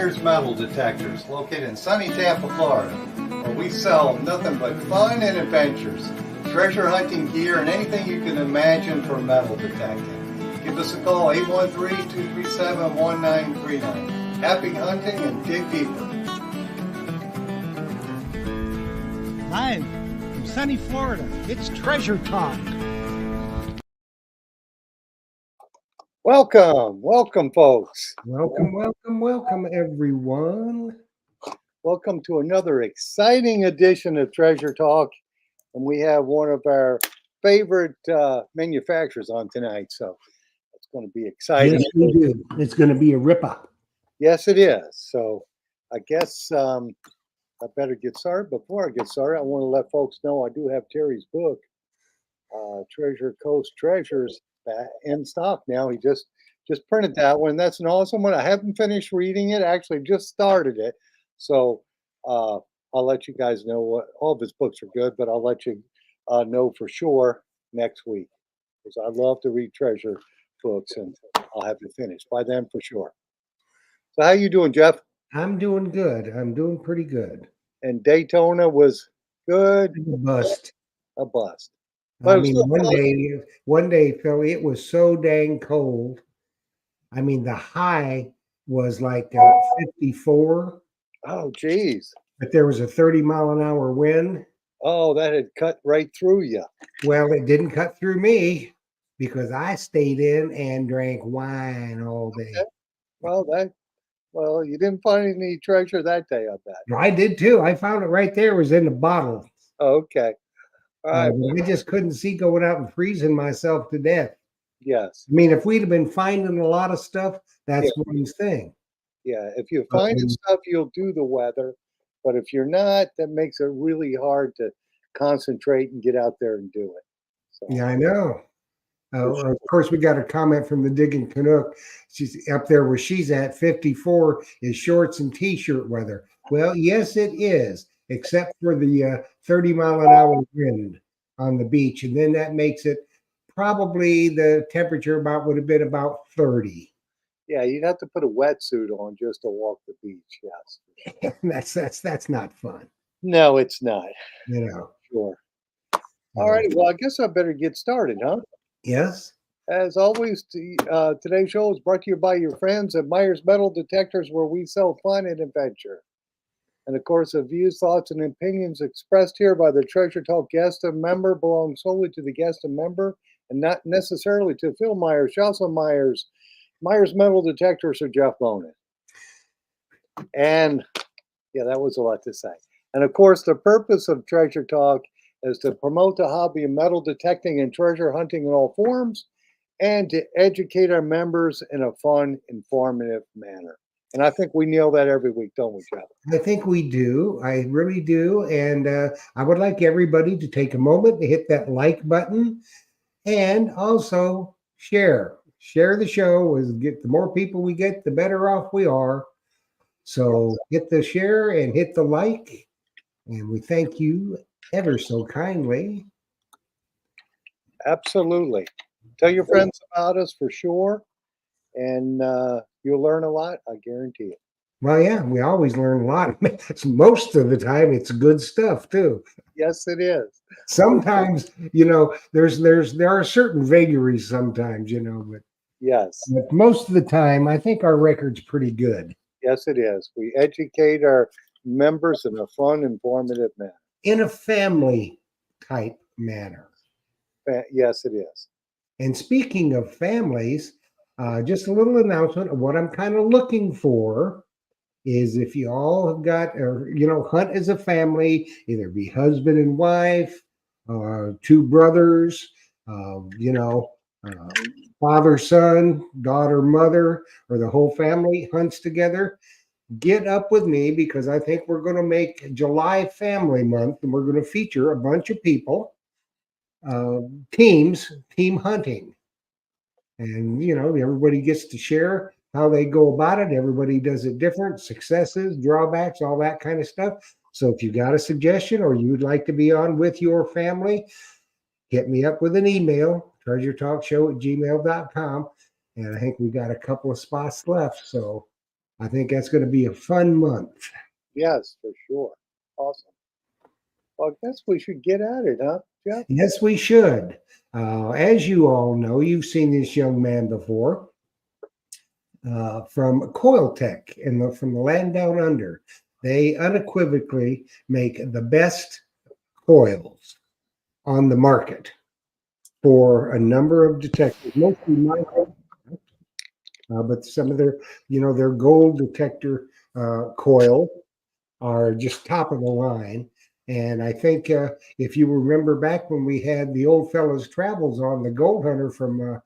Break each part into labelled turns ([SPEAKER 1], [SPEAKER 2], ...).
[SPEAKER 1] Myers Metal Detectors, located in sunny Tampa, Florida, where we sell nothing but fun and adventures, treasure hunting gear, and anything you can imagine for metal detecting. Give us a call, 813-237-1939. Happy hunting and dig deeper.
[SPEAKER 2] Live from sunny Florida, it's Treasure Talk.
[SPEAKER 1] Welcome, folks.
[SPEAKER 3] Welcome, everyone.
[SPEAKER 1] Welcome to another exciting edition of Treasure Talk. And we have one of our favorite manufacturers on tonight, so it's going to be exciting.
[SPEAKER 3] Yes, we do. It's going to be a ripper.
[SPEAKER 1] Yes, it is. So I guess I better get started. Before I get started, I want to let folks know I do have Terry's book, Treasure Coast Treasures, in stock now. He just printed that one. That's an awesome one. I haven't finished reading it. Actually, just started it. So I'll let you guys know what all of his books are good, but I'll let you know for sure next week, because I love to read treasure books, and I'll have it finished by then for sure. So how you doing, Jeff?
[SPEAKER 3] I'm doing good. I'm doing pretty good.
[SPEAKER 1] And Daytona was good.
[SPEAKER 3] A bust.
[SPEAKER 1] A bust.
[SPEAKER 3] I mean, one day, Phil, it was so dang cold. I mean, the high was like 54.
[SPEAKER 1] Oh, geez.
[SPEAKER 3] But there was a 30-mile-an-hour wind.
[SPEAKER 1] Oh, that had cut right through you.
[SPEAKER 3] Well, it didn't cut through me because I stayed in and drank wine all day.
[SPEAKER 1] Okay. Well, you didn't find any treasure that day, I bet.
[SPEAKER 3] I did too. I found it right there. It was in the bottle.
[SPEAKER 1] Oh, okay. All right.
[SPEAKER 3] I just couldn't see going out and freezing myself to death.
[SPEAKER 1] Yes.
[SPEAKER 3] I mean, if we'd have been finding a lot of stuff, that's one thing.
[SPEAKER 1] Yeah. If you're finding stuff, you'll do the weather. But if you're not, that makes it really hard to concentrate and get out there and do it. So.
[SPEAKER 3] Yeah, I know. Of course, we got a comment from the Digging Canuck. She's up there where she's at. 54 is shorts and t-shirt weather. Well, yes, it is, except for the 30-mile-an-hour wind on the beach. And then that makes it probably the temperature would have been about 30.
[SPEAKER 1] Yeah, you'd have to put a wetsuit on just to walk the beach.
[SPEAKER 3] Yes. That's not fun.
[SPEAKER 1] No, it's not.
[SPEAKER 3] You know.
[SPEAKER 1] Sure. All right. Well, I guess I better get started, huh?
[SPEAKER 3] Yes.
[SPEAKER 1] As always, today's show is brought to you by your friends at Myers Metal Detectors, where we sell fun and adventure. And of course, the views, thoughts, and opinions expressed here by the Treasure Talk guest and member belong solely to the guest and member, and not necessarily to Phil Myers, Jocelyn Myers, Myers Metal Detectors, or Jeff Bonin. And yeah, that was a lot to say. And of course, the purpose of Treasure Talk is to promote the hobby of metal detecting and treasure hunting in all forms, and to educate our members in a fun, informative manner. And I think we nail that every week, don't we, Jeff?
[SPEAKER 3] I think we do. I really do. And I would like everybody to take a moment to hit that like button and also share. Share the show. The more people we get, the better off we are. So hit the share and hit the like. And we thank you ever so kindly.
[SPEAKER 1] Absolutely. Tell your friends about us for sure. And you'll learn a lot, I guarantee it.
[SPEAKER 3] Well, yeah, we always learn a lot. Most of the time, it's good stuff too.
[SPEAKER 1] Yes, it is.
[SPEAKER 3] Sometimes, there are certain vagaries sometimes, but
[SPEAKER 1] yes.
[SPEAKER 3] But most of the time, I think our record's pretty good.
[SPEAKER 1] Yes, it is. We educate our members in a fun, informative manner.
[SPEAKER 3] In a family type manner.
[SPEAKER 1] Yes, it is.
[SPEAKER 3] And speaking of families, just a little announcement of what I'm kind of looking for is if you all have got, hunt as a family, either be husband and wife, two brothers, father, son, daughter, mother, or the whole family hunts together. Get up with me, because I think we're going to make July Family Month, and we're going to feature a bunch of people, team hunting. And, everybody gets to share how they go about it. Everybody does it different, successes, drawbacks, all that kind of stuff. So if you got a suggestion or you'd like to be on with your family, hit me up with an email, treasuretalkshow@gmail.com. And I think we got a couple of spots left. So I think that's going to be a fun month.
[SPEAKER 1] Yes, for sure. Awesome. Well, I guess we should get at it, huh, Jeff?
[SPEAKER 3] Yes, we should. As you all know, you've seen this young man before from Coil-Tek from the land down under. They unequivocally make the best coils on the market for a number of detectors, mostly micro, but some of their gold detector coil are just top of the line. And I think if you remember back when we had the old fellow's travels on the gold hunter from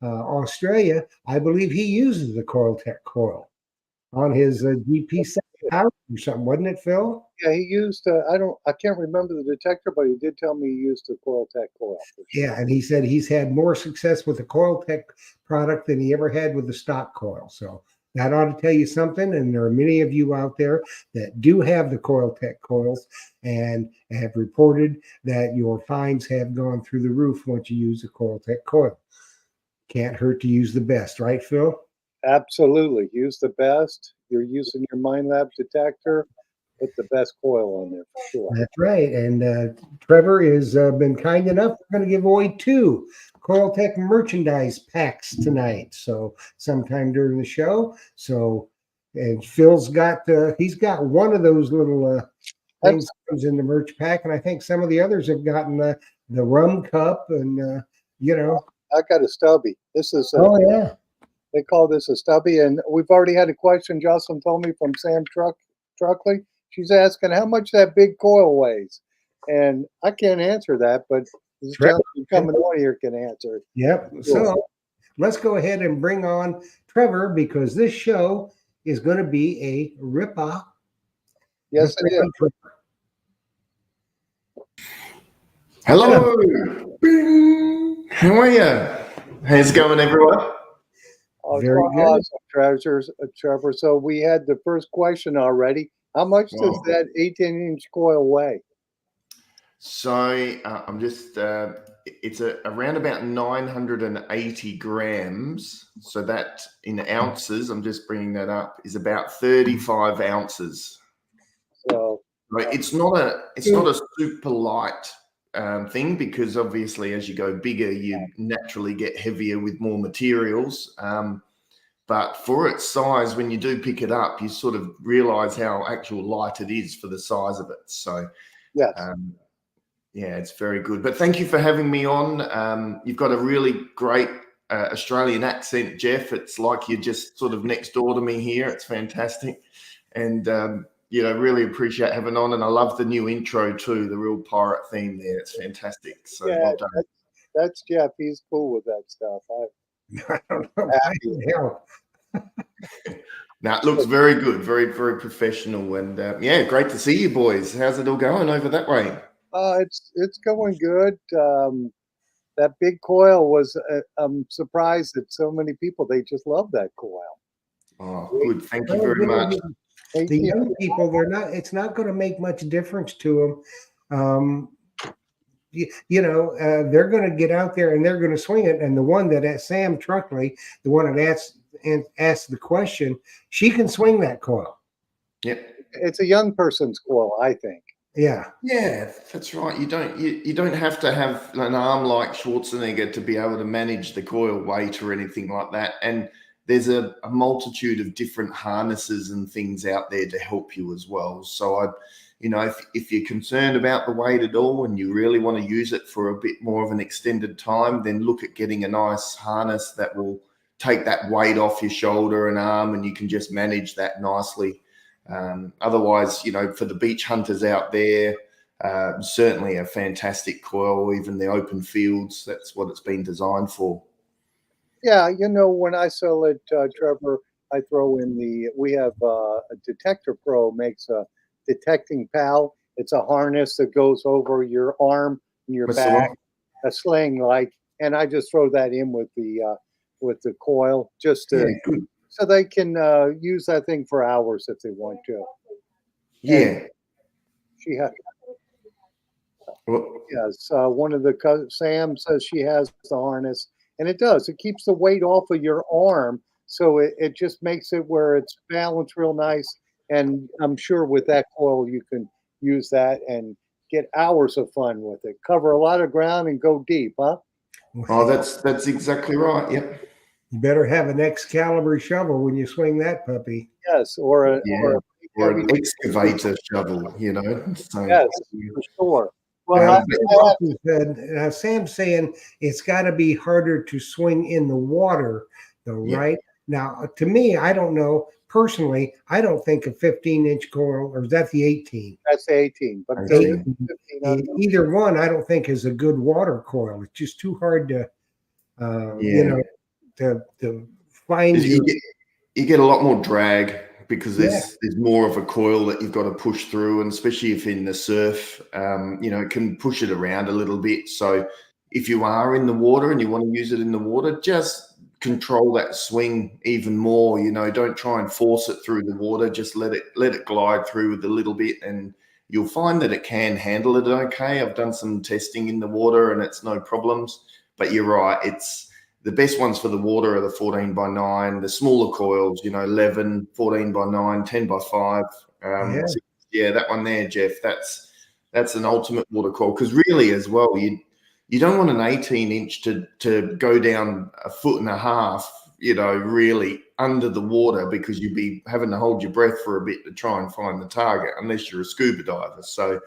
[SPEAKER 3] Australia, I believe he uses the Coil-Tek coil on his GP house or something, wasn't it, Phil?
[SPEAKER 1] Yeah, he used. I can't remember the detector, but he did tell me he used the Coil-Tek coil. For sure.
[SPEAKER 3] Yeah, and he said he's had more success with the Coil-Tek product than he ever had with the stock coil. So that ought to tell you something. And there are many of you out there that do have the Coil-Tek coils and have reported that your finds have gone through the roof once you use the Coil-Tek coil. Can't hurt to use the best, right, Phil?
[SPEAKER 1] Absolutely. Use the best. You're using your Mind Lab detector. Put the best coil on there for sure.
[SPEAKER 3] That's right. And Trevor has been kind enough. We're going to give away 2 Coil-Tek merchandise packs tonight. So sometime during the show. And Phil's got he's got one of those little things that comes in the merch pack, and I think some of the others have gotten the rum cup and
[SPEAKER 1] I got a stubby. This is
[SPEAKER 3] oh yeah.
[SPEAKER 1] They call this a stubby, and we've already had a question. Jocelyn told me from Sam Truckley. She's asking how much that big coil weighs, and I can't answer that, but this gentleman coming on here can answer.
[SPEAKER 3] Yep. Sure. So let's go ahead and bring on Trevor because this show is going to be a rip-off.
[SPEAKER 1] Yes, it is.
[SPEAKER 4] Hello. How are you? How's it going, everyone?
[SPEAKER 1] Oh, very good. Awesome, Trevor. So we had the first question already. How much does that 18-inch coil weigh?
[SPEAKER 4] So I'm just, it's around about 980 grams. So that in ounces, I'm just bringing that up, is about 35 ounces.
[SPEAKER 1] So
[SPEAKER 4] it's not a super light thing because obviously as you go bigger, you naturally get heavier with more materials. But for its size, when you do pick it up, you sort of realize how actual light it is for the size of it. So
[SPEAKER 1] yes.
[SPEAKER 4] Yeah, it's very good. But thank you for having me on. You've got a really great Australian accent, Jeff. It's like you're just sort of next door to me here. It's fantastic. And, really appreciate having on. And I love the new intro too, the real pirate theme there. It's fantastic. So
[SPEAKER 1] yeah,
[SPEAKER 4] well done.
[SPEAKER 1] That's Jeff. He's cool with that stuff.
[SPEAKER 3] I don't know.
[SPEAKER 4] Now it looks very good, very, very professional. And great to see you boys. How's it all going over that way?
[SPEAKER 1] It's going good. That big coil was, I'm surprised that so many people, they just love that coil.
[SPEAKER 4] Oh, good. Thank you very much.
[SPEAKER 3] The young people, it's not going to make much difference to them. They're going to get out there and they're going to swing it. And the one that Sam Truckley, the one that asked the question, she can swing that coil.
[SPEAKER 4] Yep.
[SPEAKER 1] It's a young person's coil, I think.
[SPEAKER 3] Yeah,
[SPEAKER 4] that's right. You don't have to have an arm like Schwarzenegger to be able to manage the coil weight or anything like that. And there's a multitude of different harnesses and things out there to help you as well. So if you're concerned about the weight at all and you really want to use it for a bit more of an extended time, then look at getting a nice harness that will take that weight off your shoulder and arm, and you can just manage that nicely. Otherwise, for the beach hunters out there, certainly a fantastic coil, even the open fields, that's what it's been designed for.
[SPEAKER 1] Yeah, when I sell it, Trevor, I throw in we have a Detector Pro makes a detecting pal. It's a harness that goes over your arm and your back, a sling like, and I just throw that in with the coil just to, so they can use that thing for hours if they want to.
[SPEAKER 4] Yeah.
[SPEAKER 1] And she has. Yes, one of Sam says she has the harness, and it does. It keeps the weight off of your arm, So it just makes it where it's balanced real nice. And I'm sure with that coil, you can use that and get hours of fun with it. Cover a lot of ground and go deep, huh?
[SPEAKER 4] Oh, that's exactly right. Yep.
[SPEAKER 3] You better have an Excalibur shovel when you swing that puppy.
[SPEAKER 1] Yes, or a
[SPEAKER 4] Yeah. Or
[SPEAKER 1] heavy.
[SPEAKER 4] an excavator shovel, you know. So
[SPEAKER 1] Yes, for sure. Well,
[SPEAKER 3] Now,
[SPEAKER 1] I, I have,
[SPEAKER 3] Sam's saying it's got to be harder to swing in the water, though,
[SPEAKER 4] yeah.
[SPEAKER 3] right? Now, to me, I don't know. Personally, I don't think a 15-inch coil, or is that the 18?
[SPEAKER 1] that's 18, but there is
[SPEAKER 3] 18.
[SPEAKER 1] 15 under.
[SPEAKER 3] Either one, I don't think is a good water coil. It's just too hard to, you
[SPEAKER 4] Yeah.
[SPEAKER 3] know, to find
[SPEAKER 4] 'Cause
[SPEAKER 3] your.
[SPEAKER 4] you get a lot more drag because
[SPEAKER 3] Yeah.
[SPEAKER 4] there's more of a coil that you've got to push through, and especially if in the surf, you know, it can push it around a little bit. So if you are in the water and you want to use it in the water, just control that swing even more. You know, don't try and force it through the water. Just let it glide through with a little bit, and you'll find that it can handle it okay. I've done some testing in the water and it's no problems. But you're right, it's the best ones for the water are the 14x9, the smaller coils, you know, 11, 14x9, 10x5.
[SPEAKER 3] Yeah.
[SPEAKER 4] So yeah, that one there, Jeff, that's an ultimate water coil. Because really as well, you don't want an 18-inch to go down a foot and a half, you know, really under the water, because you'd be having to hold your breath for a bit to try and find the target, unless you're a scuba diver. So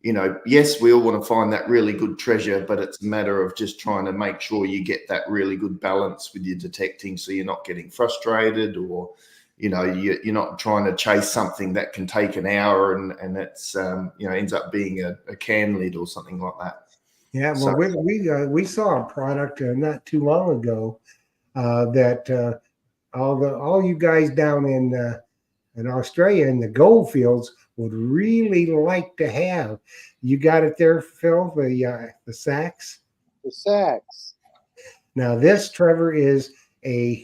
[SPEAKER 4] you know, yes, we all want to find that really good treasure, but it's a matter of just trying to make sure you get that really good balance with your detecting, so you're not getting frustrated, or, you know, you're not trying to chase something that can take an hour and it's, you know, ends up being a can lid or something like that.
[SPEAKER 3] Yeah, well,
[SPEAKER 4] So,
[SPEAKER 3] we saw a product not too long ago that all you guys down in Australia in the gold fields would really like to have. You got it there, Phil, the sacks.
[SPEAKER 1] The sacks.
[SPEAKER 3] Now this, Trevor, is let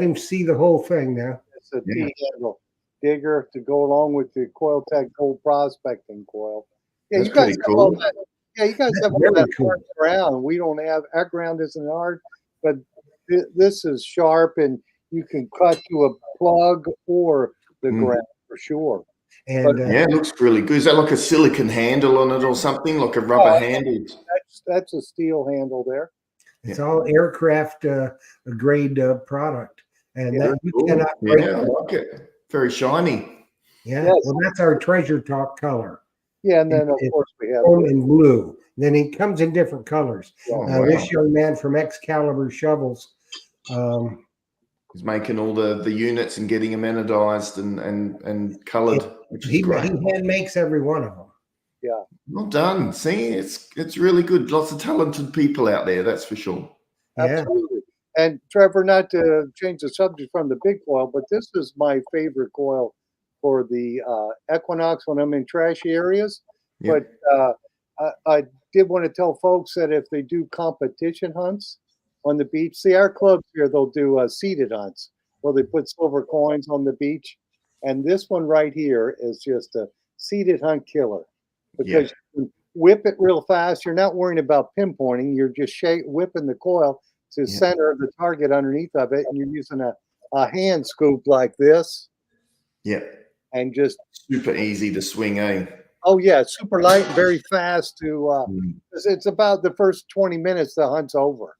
[SPEAKER 3] him see the whole thing now.
[SPEAKER 1] It's a
[SPEAKER 4] Yeah.
[SPEAKER 1] T-handle digger to go along with the Coil-Tek gold prospecting coil. Yeah,
[SPEAKER 4] That's
[SPEAKER 1] you guys
[SPEAKER 4] pretty
[SPEAKER 1] have all
[SPEAKER 4] cool.
[SPEAKER 1] that. Yeah, you guys
[SPEAKER 3] That's
[SPEAKER 1] have all
[SPEAKER 3] very
[SPEAKER 1] that
[SPEAKER 3] cool.
[SPEAKER 1] hard ground. We don't have our ground isn't hard, but this is sharp, and you can cut to a plug or the
[SPEAKER 4] Mm.
[SPEAKER 1] ground for sure.
[SPEAKER 3] And
[SPEAKER 4] Yeah, it looks really good. Is that like a silicon handle on it or something, like a rubber handle?
[SPEAKER 1] That's a steel handle there.
[SPEAKER 3] it's all aircraft grade product, and
[SPEAKER 1] Yeah.
[SPEAKER 3] that you
[SPEAKER 4] Cool.
[SPEAKER 3] cannot break.
[SPEAKER 4] Yeah, I like it. Very shiny.
[SPEAKER 3] Yeah,
[SPEAKER 1] Yes.
[SPEAKER 3] well, that's our treasure talk color.
[SPEAKER 1] Yeah, and then of
[SPEAKER 3] It's
[SPEAKER 1] course we have
[SPEAKER 3] chrome and blue. Then it comes in different colors.
[SPEAKER 4] Oh, wow.
[SPEAKER 3] This young man from Excalibur Shovels,
[SPEAKER 4] He's making all the units and getting them anodized and colored, which is
[SPEAKER 3] he
[SPEAKER 4] great.
[SPEAKER 3] hand makes every one of them.
[SPEAKER 1] yeah.
[SPEAKER 4] Well done. See, it's really good. Lots of talented people out there, that's for sure.
[SPEAKER 3] Yeah,
[SPEAKER 1] Absolutely. And Trevor, not to change the subject from the big coil, but this is my favorite coil for the Equinox when I'm in trashy areas.
[SPEAKER 4] Yeah.
[SPEAKER 1] But I did want to tell folks that if they do competition hunts on the beach, see our clubs here, they'll do seated hunts where they put silver coins on the beach. And this one right here is just a seated hunt killer because you can whip it real fast. You're not worrying about pinpointing. You're just whipping the coil to the center of the target underneath of it, and you're using a hand scoop like this.
[SPEAKER 4] Yeah.
[SPEAKER 1] And just
[SPEAKER 4] Super easy to swing, eh?
[SPEAKER 1] oh yeah, super light, very fast to
[SPEAKER 4] Mm.
[SPEAKER 1] it's about the first 20 minutes the hunt's over.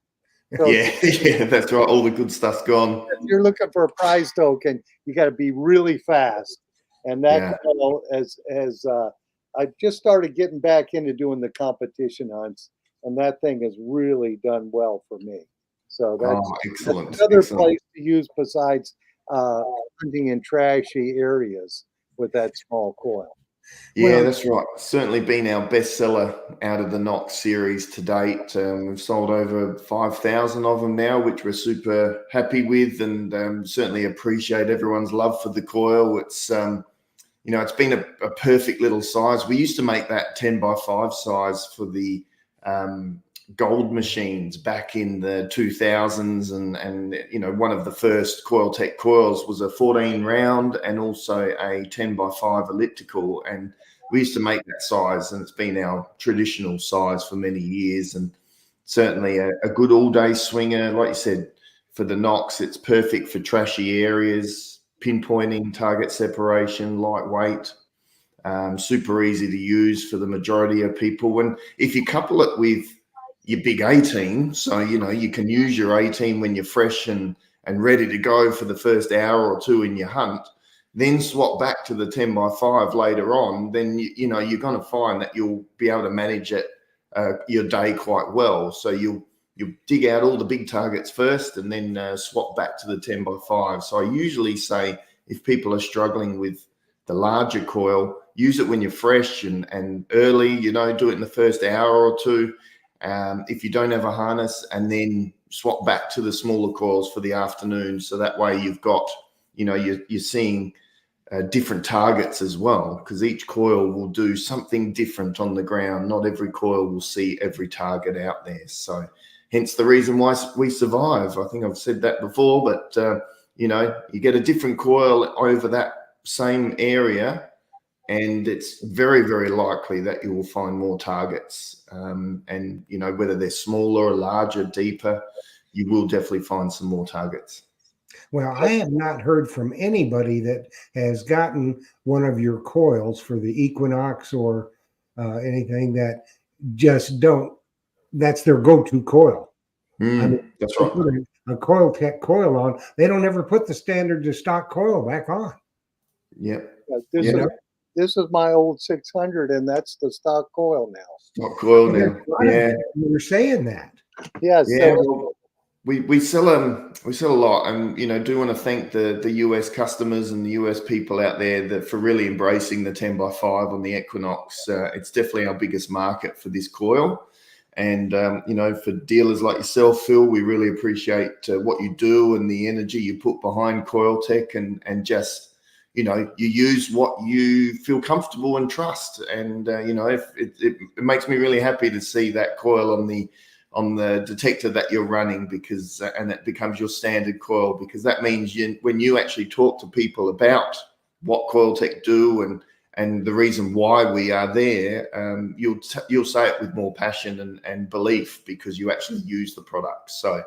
[SPEAKER 1] So
[SPEAKER 4] Yeah, yeah, that's right. All the good stuff's gone.
[SPEAKER 1] if you're looking for a prize token, you got to be really fast. And that
[SPEAKER 4] Yeah.
[SPEAKER 1] coil, as I just started getting back into doing the competition hunts, and that thing has really done well for me. So that's
[SPEAKER 4] excellent.
[SPEAKER 1] another
[SPEAKER 4] Excellent.
[SPEAKER 1] place to use besides hunting in trashy areas with that small coil.
[SPEAKER 4] Yeah,
[SPEAKER 3] Well-
[SPEAKER 4] that's right. Certainly been our bestseller out of the Knox series to date. We've sold over 5,000 of them now, which we're super happy with, and certainly appreciate everyone's love for the coil. It's you know, it's been a perfect little size. We used to make that 10x5 size for the gold machines back in the 2000s, and you know, one of the first Coil-Tek coils was a 14 round and also a 10x5 elliptical, and we used to make that size, and it's been our traditional size for many years, and certainly a good all-day swinger. Like you said, for the Nox. It's perfect for trashy areas, pinpointing, target separation, lightweight, super easy to use for the majority of people. And if you couple it with your big 18, so you can use your 18 when you're fresh and ready to go for the first hour or two in your hunt, then swap back to the 10x5 later on, then you're going to find that you'll be able to manage it your day quite well. So you'll dig out all the big targets first and then swap back to the 10x5. So I usually say if people are struggling with the larger coil, use it when you're fresh and early, do it in the first hour or two. If you don't have a harness, and then swap back to the smaller coils for the afternoon. So that way you've got, you're seeing different targets as well, because each coil will do something different on the ground. Not every coil will see every target out there. So hence the reason why we survive. I think I've said that before, but you get a different coil over that same area, and it's very, very likely that you will find more targets. And whether they're smaller or larger, deeper, you will definitely find some more targets.
[SPEAKER 3] Well, I have not heard from anybody that has gotten one of your coils for the Equinox or anything that just that's their go-to coil.
[SPEAKER 4] That's right.
[SPEAKER 3] Put a Coil-Tek coil on, they don't ever put the standard to stock coil back on.
[SPEAKER 4] Yep.
[SPEAKER 1] This is my old 600, and that's the stock coil now.
[SPEAKER 4] Stock coil now. Yeah.
[SPEAKER 3] You were saying that.
[SPEAKER 1] Yes.
[SPEAKER 4] Yeah. Well, we sell a lot, and do want to thank the US customers and the US people out there for really embracing the 10x5 on the Equinox. It's definitely our biggest market for this coil. And, for dealers like yourself, Phil, we really appreciate what you do and the energy you put behind Coil-Tek, and just, you use what you feel comfortable and trust. And, it makes me really happy to see that coil on the detector that you're running, because, and it becomes your standard coil, because that means when you actually talk to people about what Coil-Tek do and the reason why we are there, you'll say it with more passion and belief, because you actually use the product. So,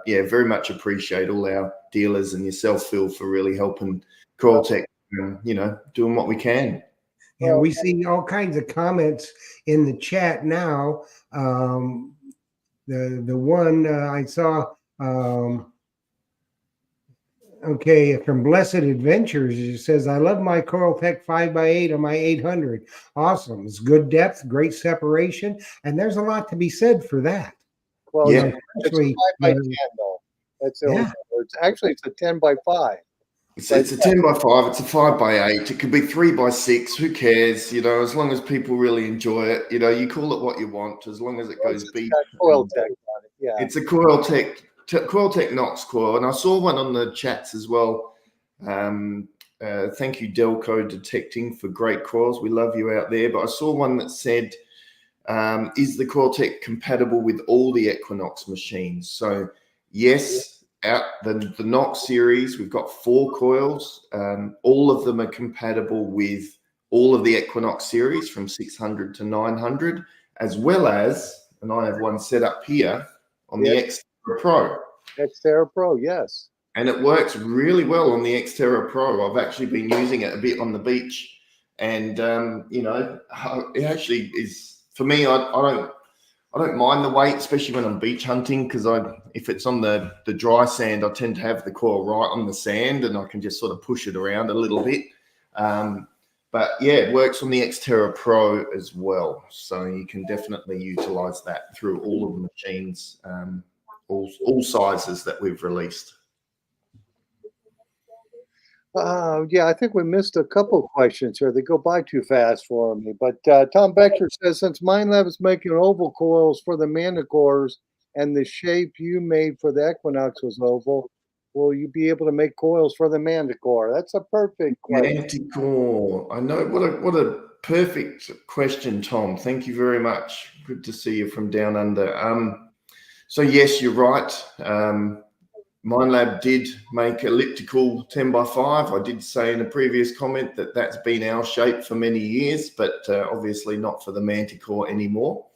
[SPEAKER 4] very much appreciate all our dealers and yourself, Phil, for really helping Coil-Tek, doing what we can.
[SPEAKER 3] Yeah, we see all kinds of comments in the chat now. The one I saw, from Blessed Adventures, it says, I love my Coil-Tek 5x8 on my 800. Awesome. It's good depth, great separation, and there's a lot to be said for that.
[SPEAKER 1] Well,
[SPEAKER 4] yeah,
[SPEAKER 1] it's a 5x10 though. It's actually it's a 10x5.
[SPEAKER 4] It's a 10x5. It's a 5x8. It could be 3x6. Who cares? As long as people really enjoy it. You call it what you want, as long as it goes beat.
[SPEAKER 1] Coil-Tek on it. Yeah.
[SPEAKER 4] It's a Coil-Tek Nox coil, and I saw one on the chats as well. Thank you, Delco Detecting, for great coils. We love you out there. But I saw one that said, is the Coil-Tek compatible with all the Equinox machines? So yes. Out the Nox series, we've got 4 coils. All of them are compatible with all of the Equinox series from 600 to 900, as well as, and I have one set up here on the Xterra Pro.
[SPEAKER 1] Xterra Pro, yes.
[SPEAKER 4] And it works really well on the Xterra Pro. I've actually been using it a bit on the beach, and it actually is, for me, I don't mind the weight, especially when I'm beach hunting, because if it's on the dry sand, I tend to have the coil right on the sand, and I can just sort of push it around a little bit. But yeah, it works on the Xterra Pro as well. So you can definitely utilize that through all of the machines, all sizes that we've released.
[SPEAKER 1] I think we missed a couple of questions here. They go by too fast for me. But Tom Becker says, since MindLab is making oval coils for the Manticores and the shape you made for the Equinox was oval, will you be able to make coils for the Manticore? That's a perfect question.
[SPEAKER 4] Manticore. I know. What a perfect question, Tom. Thank you very much. Good to see you from down under. So yes, you're right. MindLab did make elliptical 10x5. I did say in a previous comment that that's been our shape for many years, but obviously not for the Manticore anymore.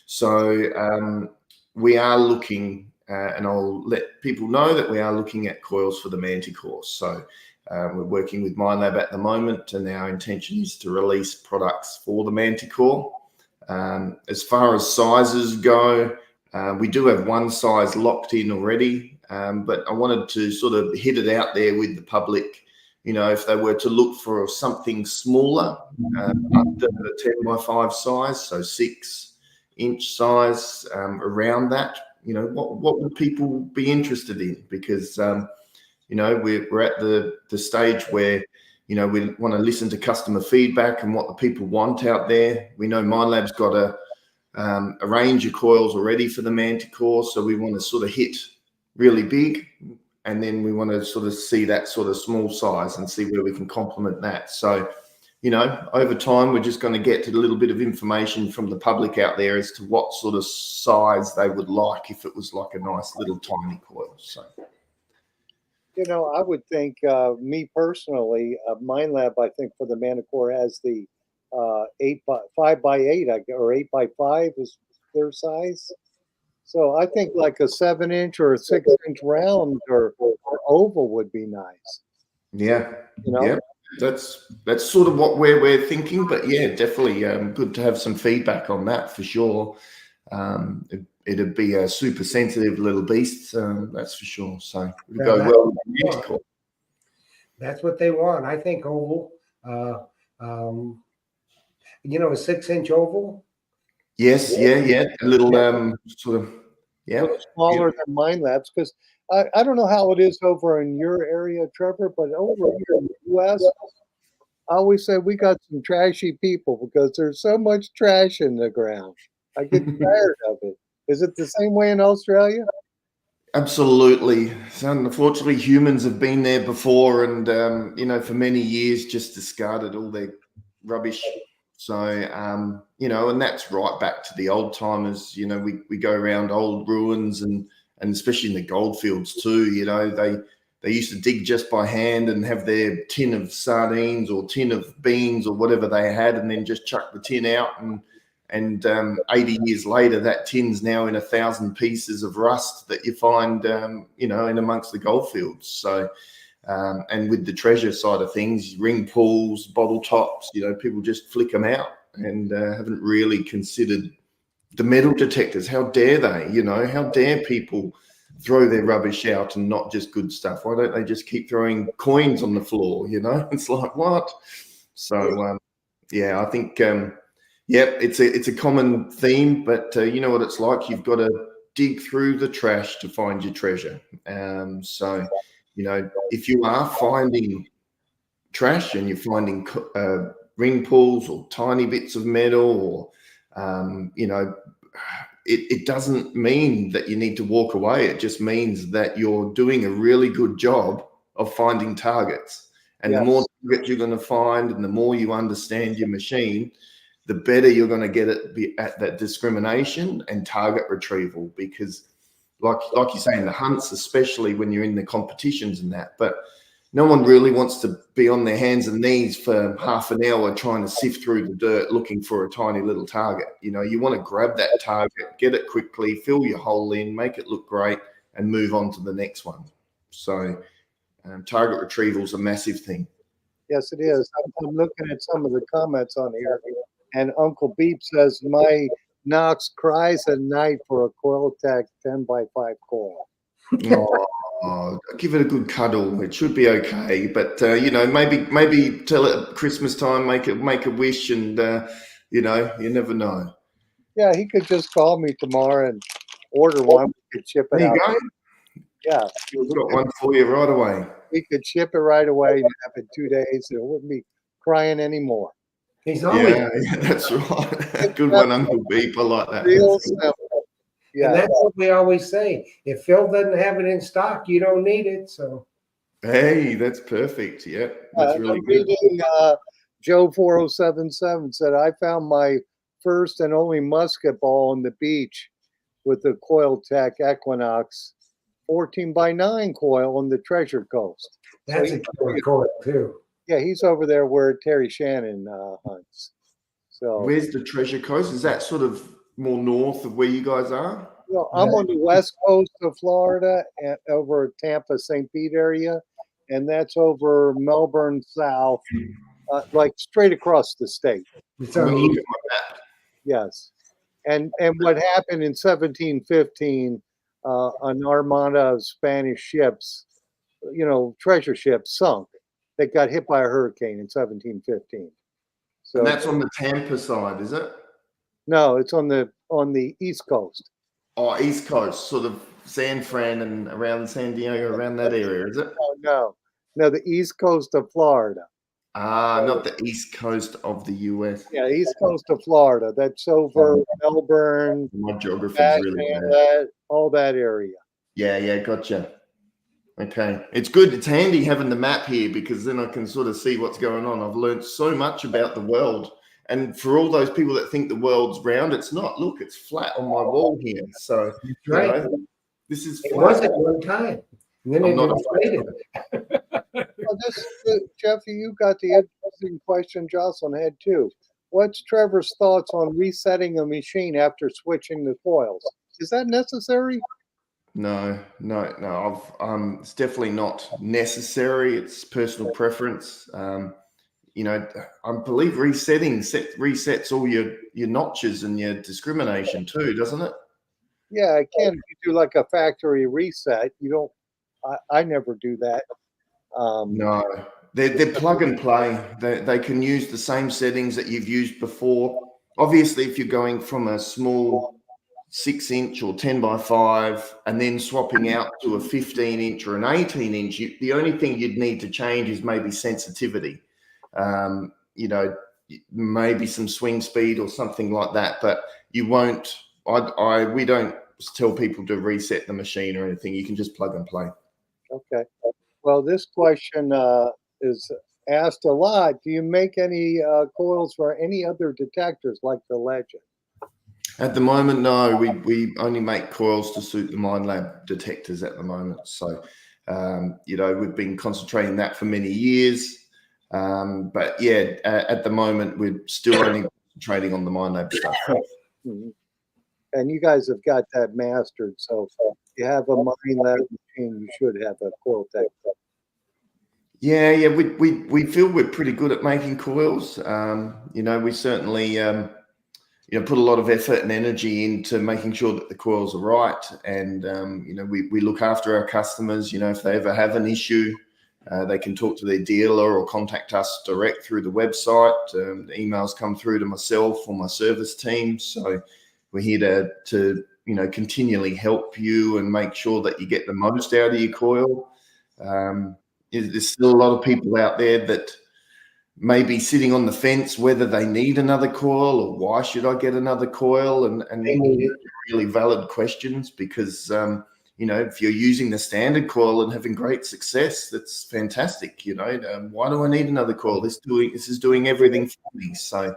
[SPEAKER 4] So we are looking and I'll let people know that we are looking at coils for the Manticore. So we're working with Minelab at the moment, and our intention is to release products for the Manticore. As far as sizes go, we do have one size locked in already, but I wanted to sort of hit it out there with the public. You know, if they were to look for something smaller, under the 10x5 size, so 6-inch size, around that, you know, what would people be interested in? Because, you know, we're at the stage where, you know, we want to listen to customer feedback and what the people want out there. We know Minelab's got a range of coils already for the Manticore, so we want to sort of hit really big, and then we want to sort of see that sort of small size and see where we can complement that. So, you know, over time, we're just going to get to a little bit of information from the public out there as to what sort of size they would like if it was like a nice little tiny coil. So,
[SPEAKER 1] You know, I would think, me personally, Minelab, I think for the Manticore has the 5x8 or 8x5 is their size. So I think like a 7-inch or a 6-inch round or oval would be nice.
[SPEAKER 4] yeah,
[SPEAKER 1] You know,
[SPEAKER 4] yeah, that's sort of what we're thinking. But yeah, definitely good to have some feedback on that for sure. It'd be a super sensitive little beast, that's for sure. So it'd go well with the Manticore.
[SPEAKER 3] That's what they want. I think oval. You know, a 6-inch oval.
[SPEAKER 4] Yes, yeah, a little sort of,
[SPEAKER 1] a
[SPEAKER 4] yeah,
[SPEAKER 1] little smaller than Minelab's, because I don't know how it is over in your area, Trevor, but over here in the U.S., I always say we got some trashy people because there's so much trash in the ground. I get tired of it. Is it the same way in Australia?
[SPEAKER 4] absolutely. So unfortunately, humans have been there before, and you know, for many years, just discarded all their rubbish. So you know, and that's right back to the old timers. You know, we go around old ruins, and especially in the goldfields too. You know, they used to dig just by hand and have their tin of sardines or tin of beans or whatever they had, and then just chuck the tin out, and 80 years later, that tin's now in 1,000 pieces of rust that you find, you know, in amongst the goldfields. So, and with the treasure side of things, ring pulls, bottle tops, you know, people just flick them out and haven't really considered the metal detectors. How dare they? You know, how dare people throw their rubbish out and not just good stuff? Why don't they just keep throwing coins on the floor? You know, it's like, what? So, yeah, I think. Yep, it's a common theme, but you know what it's like. You've got to dig through the trash to find your treasure. So, you know, if you are finding trash and you're finding ring pulls or tiny bits of metal, or you know, it doesn't mean that you need to walk away. It just means that you're doing a really good job of finding targets. And the more targets you're going to find, and the more you understand your machine, the better you're going to get at that discrimination and target retrieval. Because like you say, in the hunts, especially when you're in the competitions and that, but no one really wants to be on their hands and knees for half an hour trying to sift through the dirt looking for a tiny little target. You know, you want to grab that target, get it quickly, fill your hole in, make it look great, and move on to the next one. So target retrieval is a massive thing.
[SPEAKER 1] Yes, it is. I'm looking at some of the comments on here, and Uncle Beep says, my Knox cries at night for a Coil-Tek 10x5 coil.
[SPEAKER 4] Oh, give it a good cuddle. It should be okay. But you know, maybe tell it at Christmas time, make a wish, and you know, you never know.
[SPEAKER 1] Yeah, he could just call me tomorrow and order one. We could ship it
[SPEAKER 4] There
[SPEAKER 1] out.
[SPEAKER 4] you go.
[SPEAKER 1] Yeah,
[SPEAKER 4] We've got one for you right away.
[SPEAKER 1] we could ship it right away and have it 2 days. It wouldn't be crying anymore.
[SPEAKER 3] He's always,
[SPEAKER 4] Yeah, that's right. Good one, Uncle Beep. I like that.
[SPEAKER 1] Real simple.
[SPEAKER 3] and
[SPEAKER 1] Yeah,
[SPEAKER 3] that's what we always say. If Phil doesn't have it in stock, you don't need it. So
[SPEAKER 4] Hey, that's perfect. Yeah, that's really
[SPEAKER 1] I'm
[SPEAKER 4] good.
[SPEAKER 1] reading Joe 4077 said, I found my first and only musket ball on the beach with the Coil-Tek Equinox 14x9 coil on the Treasure Coast.
[SPEAKER 3] that's
[SPEAKER 1] So
[SPEAKER 3] a killer coil too.
[SPEAKER 1] yeah, he's over there where Terry Shannon hunts. So
[SPEAKER 4] Where's the Treasure Coast? Is that sort of more north of where you guys are?
[SPEAKER 1] Well, I'm on the west coast of Florida, and over Tampa, St. Pete area, and that's over Melbourne South, like straight across the state.
[SPEAKER 3] It's
[SPEAKER 4] I'm
[SPEAKER 3] on
[SPEAKER 4] gonna
[SPEAKER 3] the
[SPEAKER 4] look
[SPEAKER 3] east.
[SPEAKER 4] at my map.
[SPEAKER 1] Yes, and what happened in 1715? An armada of Spanish ships, treasure ships, sunk. They got hit by a hurricane in 1715.
[SPEAKER 4] And
[SPEAKER 1] So
[SPEAKER 4] that's on the Tampa side, is it?
[SPEAKER 1] no, it's on the east coast.
[SPEAKER 4] Oh, East Coast, sort of San Fran and around San Diego, around that area, is it?
[SPEAKER 1] Oh, no, the east coast of Florida.
[SPEAKER 4] Ah, not the East Coast of the US.
[SPEAKER 1] Yeah, east coast of Florida. That's over Melbourne,
[SPEAKER 4] My geography is
[SPEAKER 1] back
[SPEAKER 4] really bad.
[SPEAKER 1] that, all that area.
[SPEAKER 4] Yeah, gotcha. Okay. It's good. It's handy having the map here because then I can sort of see what's going on. I've learned so much about the world. And for all those people that think the world's round, it's not. Look, it's flat on my wall here. So,
[SPEAKER 3] That's right.
[SPEAKER 4] this is
[SPEAKER 3] It
[SPEAKER 4] flat.
[SPEAKER 3] was at one time. And then
[SPEAKER 4] I'm
[SPEAKER 3] it
[SPEAKER 4] not
[SPEAKER 3] inflated.
[SPEAKER 1] Well, Jeffy, you got the interesting question Jocelyn had too. What's Trevor's thoughts on resetting a machine after switching the coils? Is that necessary?
[SPEAKER 4] No. It's definitely not necessary. It's personal preference. I believe resets all your notches and your discrimination too, doesn't it?
[SPEAKER 1] Yeah, it can. If you do like a factory reset, you don't. I never do that.
[SPEAKER 4] No, they're plug and play. They can use the same settings that you've used before. Obviously, if you're going from a small 6-inch or 10x5 and then swapping out to a 15-inch or an 18-inch, the only thing you'd need to change is maybe sensitivity. Maybe some swing speed or something like that. But you won't. We don't tell people to reset the machine or anything. You can just plug and play.
[SPEAKER 1] Okay. Well, this question is asked a lot. Do you make any coils for any other detectors like the Legend?
[SPEAKER 4] At the moment, no. We only make coils to suit the MindLab detectors at the moment. So, we've been concentrating that for many years. But yeah, at the moment, we're still only concentrating on the MindLab stuff.
[SPEAKER 1] Mm-hmm. And you guys have got that mastered. So if you have a MindLab machine, you should have a Coil-Tek.
[SPEAKER 4] Yeah. We feel we're pretty good at making coils. We certainly put a lot of effort and energy into making sure that the coils are right, and we look after our customers. If they ever have an issue, they can talk to their dealer or contact us direct through the website. The emails come through to myself or my service team. So we're here to continually help you and make sure that you get the most out of your coil. There's still a lot of people out there that may be sitting on the fence whether they need another coil or why should I get another coil, and
[SPEAKER 3] They need it.
[SPEAKER 4] really valid questions because if you're using the standard coil and having great success, that's fantastic. Why do I need another coil? This is doing everything for me. So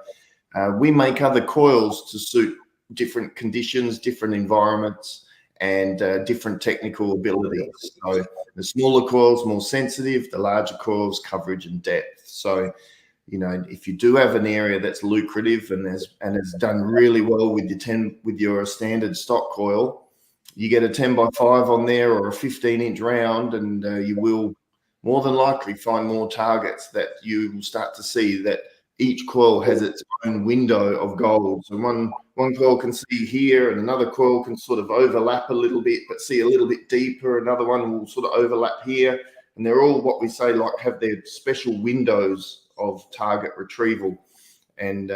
[SPEAKER 4] we make other coils to suit different conditions, different environments, and different technical abilities. So the smaller coils more sensitive, the larger coils coverage and depth. So if you do have an area that's lucrative and has done really well with your standard stock coil, you get a 10x5 on there or a 15-inch round, and you will more than likely find more targets that you will start to see that each coil has its own window of gold. So one coil can see here, and another coil can sort of overlap a little bit, but see a little bit deeper. Another one will sort of overlap here, and they're all what we say like have their special windows of target retrieval. And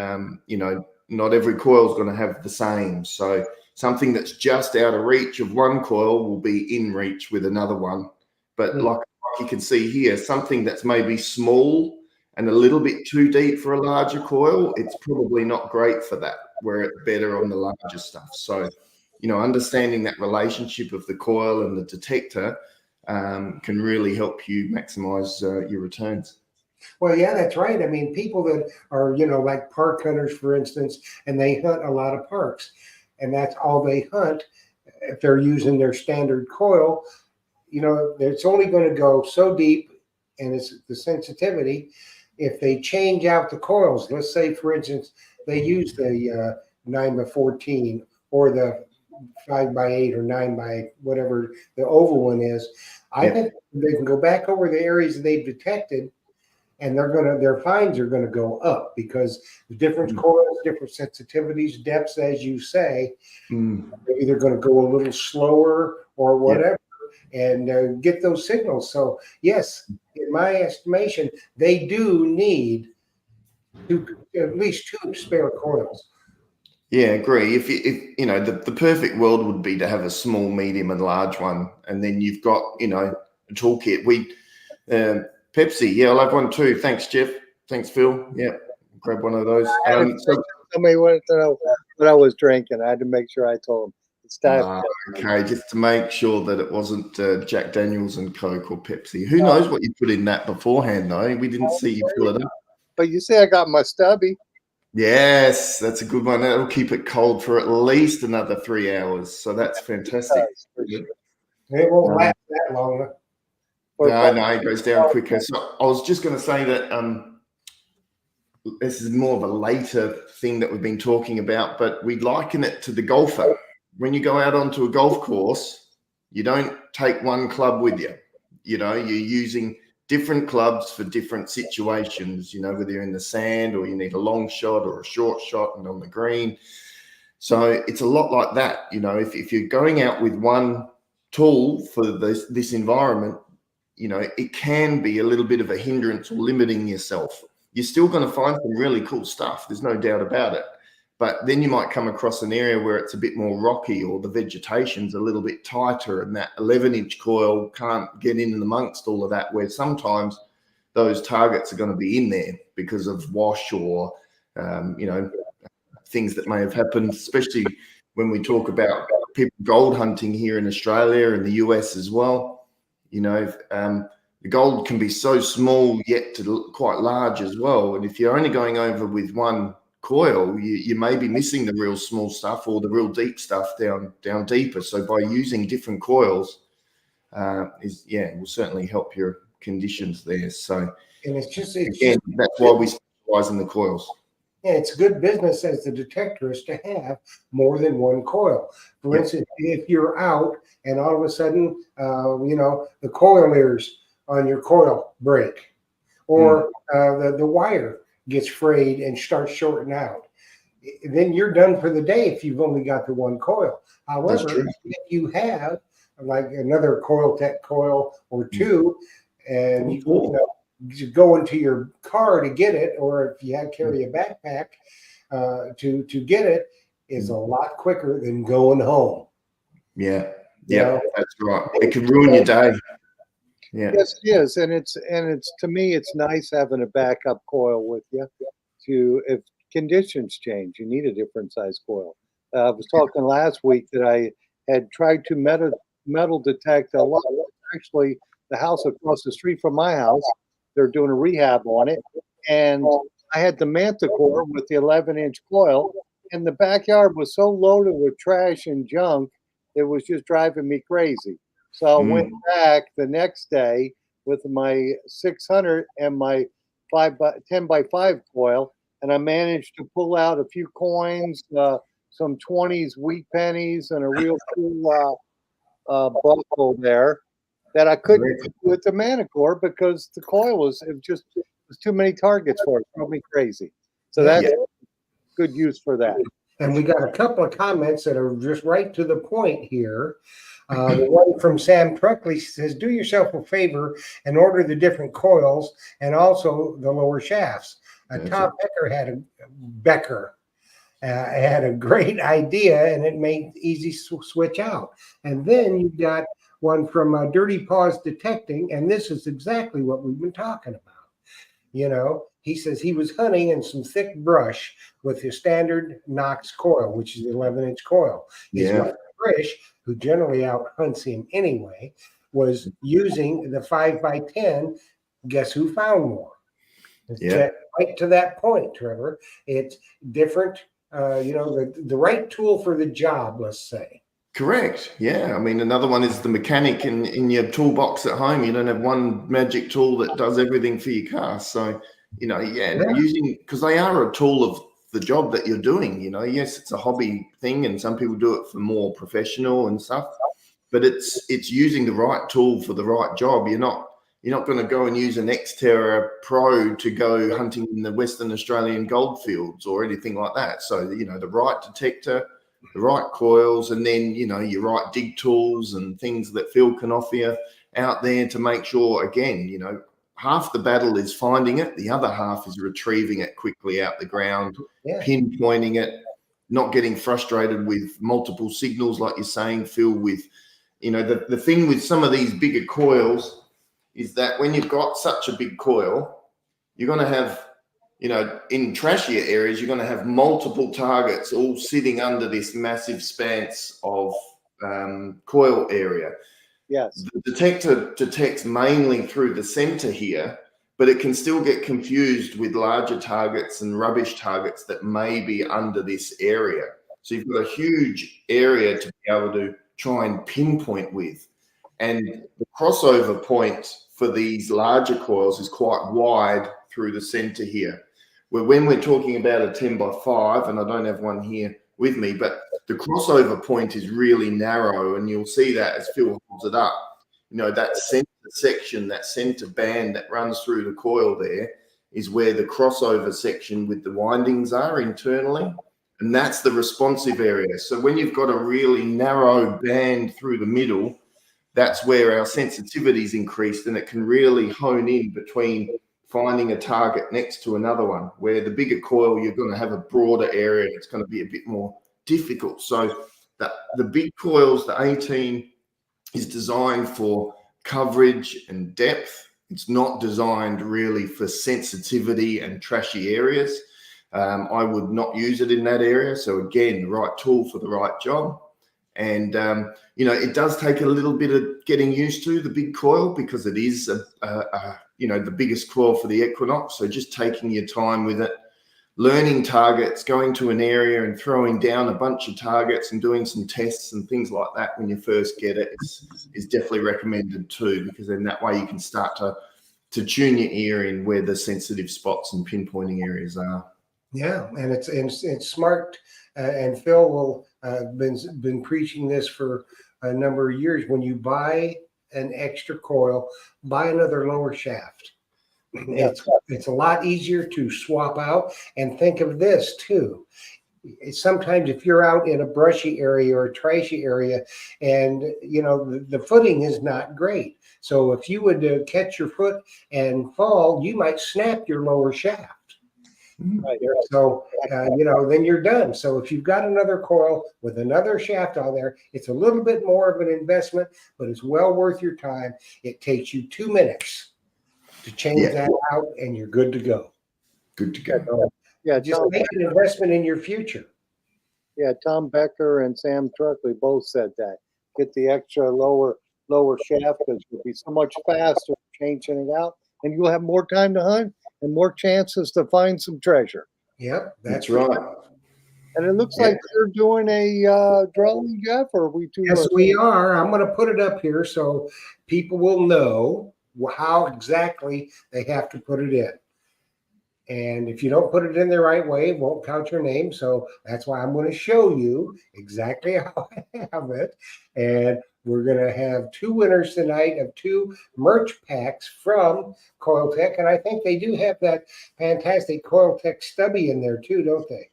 [SPEAKER 4] not every coil is going to have the same. So something that's just out of reach of one coil will be in reach with another one. But like you can see here, something that's maybe small and a little bit too deep for a larger coil, it's probably not great for that, where it's better on the larger stuff. So, understanding that relationship of the coil and the detector can really help you maximize your returns.
[SPEAKER 3] Well, yeah, that's right. I mean, people that are, like park hunters, for instance, and they hunt a lot of parks, and that's all they hunt. If they're using their standard coil, it's only going to go so deep, and it's the sensitivity. If they change out the coils, let's say, for instance, they use the 9x14 or the 5x8 or 9x whatever the oval one is. I think they can go back over the areas they've detected, and their fines are gonna go up because the different coils, different sensitivities, depths, as you say, they're either gonna go a little slower or whatever, and get those signals. So yes, in my estimation, they do need at least 2 spare coils.
[SPEAKER 4] Yeah, agree. If you know, the perfect world would be to have a small, medium, and large one, and then you've got, you know, a toolkit. Pepsi, yeah, I'll have one too. Thanks, Jeff. Thanks, Phil. Yeah, grab one of those.
[SPEAKER 1] Somebody wanted to know what I was drinking. I had to make sure I told them it's time.
[SPEAKER 4] Okay, just to make sure that it wasn't Jack Daniels and Coke or Pepsi. Who knows what you put in that beforehand, though? We didn't see you fill it up.
[SPEAKER 1] But you say I got my stubby.
[SPEAKER 4] Yes, that's a good one. That'll keep it cold for at least another 3 hours. So that's fantastic.
[SPEAKER 3] It won't last that long.
[SPEAKER 4] No, it goes down quicker. So I was just going to say that this is more of a later thing that we've been talking about, but we liken it to the golfer. When you go out onto a golf course, you don't take one club with you. You know, you're using different clubs for different situations, you know, whether you're in the sand or you need a long shot or a short shot and on the green. So it's a lot like that. You know, if you're going out with one tool for this environment, you know, it can be a little bit of a hindrance or limiting yourself. You're still going to find some really cool stuff. There's no doubt about it. But then you might come across an area where it's a bit more rocky or the vegetation's a little bit tighter and that 11-inch coil can't get in amongst all of that, where sometimes those targets are going to be in there because of wash or, you know, things that may have happened, especially when we talk about people gold hunting here in Australia and the US as well. You know, the gold can be so small yet to quite large as well. And if you're only going over with one coil, you may be missing the real small stuff or the real deep stuff down deeper. So by using different coils, will certainly help your conditions there. So,
[SPEAKER 3] and
[SPEAKER 4] that's why we specialize in the coils.
[SPEAKER 3] Yeah, it's good business as the detectorist to have more than one coil. For instance, if you're out and all of a sudden, you know, the coil ears on your coil break, or the wire gets frayed and starts shorting out, then you're done for the day if you've only got the one coil. However, if you have like another Coil-Tek coil or two, and you know, you go into your car to get it, or if you carry a backpack to get it, is a lot quicker than going home.
[SPEAKER 4] Yeah, that's right. It can ruin your day. Yeah.
[SPEAKER 1] Yes, it is, and it's to me, it's nice having a backup coil with you. If conditions change, you need a different size coil. I was talking last week that I had tried to metal detect a lot. Actually, the house across the street from my house, they're doing a rehab on it, and I had the Manticore with the 11-inch coil, and the backyard was so loaded with trash and junk, it was just driving me crazy. So I went back the next day with my 600 and my 10x5 coil, and I managed to pull out a few coins, some 20s wheat pennies, and a real cool buckle there that I couldn't do with the Manticore because the coil was too many targets for it. It drove me crazy. So that's good use for that.
[SPEAKER 3] And we got a couple of comments that are just right to the point here. The one from Sam Truckley says, do yourself a favor and order the different coils and also the lower shafts. Tom Becker had a great idea, and it made easy switch out. And then you've got one from Dirty Paws Detecting, and this is exactly what we've been talking about. You know, he says he was hunting in some thick brush with his standard Knox coil, which is the 11-inch coil. His wife, Trish, who generally out hunts him anyway, was using the 5x10. Guess who found more? Right to that point, Trevor. It's different, you know, the right tool for the job, let's say.
[SPEAKER 4] Correct. Yeah. I mean, another one is the mechanic in your toolbox at home. You don't have one magic tool that does everything for your car. So, you know, using, because they are a tool of the job that you're doing. You know, yes, it's a hobby thing, and some people do it for more professional and stuff, but it's using the right tool for the right job. You're not going to go and use an Xterra Pro to go hunting in the Western Australian goldfields or anything like that. So, you know, the right detector, the right coils, and then, you know, your right dig tools and things that Phil can offer you out there to make sure, again, you know, half the battle is finding it. The other half is retrieving it quickly out the ground, pinpointing it, not getting frustrated with multiple signals, like you're saying, Phil, with, you know, the thing with some of these bigger coils is that when you've got such a big coil, you're going to have, you know, in trashier areas, you're going to have multiple targets all sitting under this massive expanse of coil area.
[SPEAKER 1] Yes.
[SPEAKER 4] The detector detects mainly through the center here, but it can still get confused with larger targets and rubbish targets that may be under this area. So you've got a huge area to be able to try and pinpoint with. And the crossover point for these larger coils is quite wide through the center here. Where when we're talking about a 10x5, and I don't have one here with me, but the crossover point is really narrow, and you'll see that as Phil holds it up. You know, that center section, that center band that runs through the coil there is where the crossover section with the windings are internally, and that's the responsive area. So when you've got a really narrow band through the middle, that's where our sensitivity is increased, and it can really hone in between finding a target next to another one. Where the bigger coil, you're going to have a broader area. It's going to be a bit more difficult. So the big coils, the 18, is designed for coverage and depth. It's not designed really for sensitivity and trashy areas. I would not use it in that area. So again, the right tool for the right job. And, you know, it does take a little bit of getting used to the big coil, because it is, you know, the biggest coil for the Equinox. So just taking your time with it, learning targets, going to an area and throwing down a bunch of targets and doing some tests and things like that when you first get it is definitely recommended too, because then that way you can start to tune your ear in where the sensitive spots and pinpointing areas are.
[SPEAKER 3] Yeah, and it's smart. And Phil will been preaching this for a number of years. When you buy an extra coil, buy another lower shaft. It's a lot easier to swap out. And think of this too. Sometimes if you're out in a brushy area or a trashy area, and you know the footing is not great, so if you would catch your foot and fall, you might snap your lower shaft.
[SPEAKER 1] Right.
[SPEAKER 3] So, you know, then you're done. So if you've got another coil with another shaft on there, it's a little bit more of an investment, but it's well worth your time. It takes you 2 minutes to change that out, and you're good to go.
[SPEAKER 4] Good to go.
[SPEAKER 3] So just make an investment in your future.
[SPEAKER 1] Yeah, Tom Becker and Sam Truckley both said that. Get the extra lower shaft, because you'll be so much faster changing it out, and you'll have more time to hunt and more chances to find some treasure.
[SPEAKER 3] Yep,
[SPEAKER 4] That's right.
[SPEAKER 1] And it looks like you're doing a drawing, Jeff, or are we too?
[SPEAKER 3] Yes, we are. I'm going to put it up here so people will know how exactly they have to put it in. And if you don't put it in the right way, it won't count your name. So that's why I'm going to show you exactly how I have it. And we're going to have 2 winners tonight of 2 merch packs from Coil-Tek. And I think they do have that fantastic Coil-Tek stubby in there too, don't they?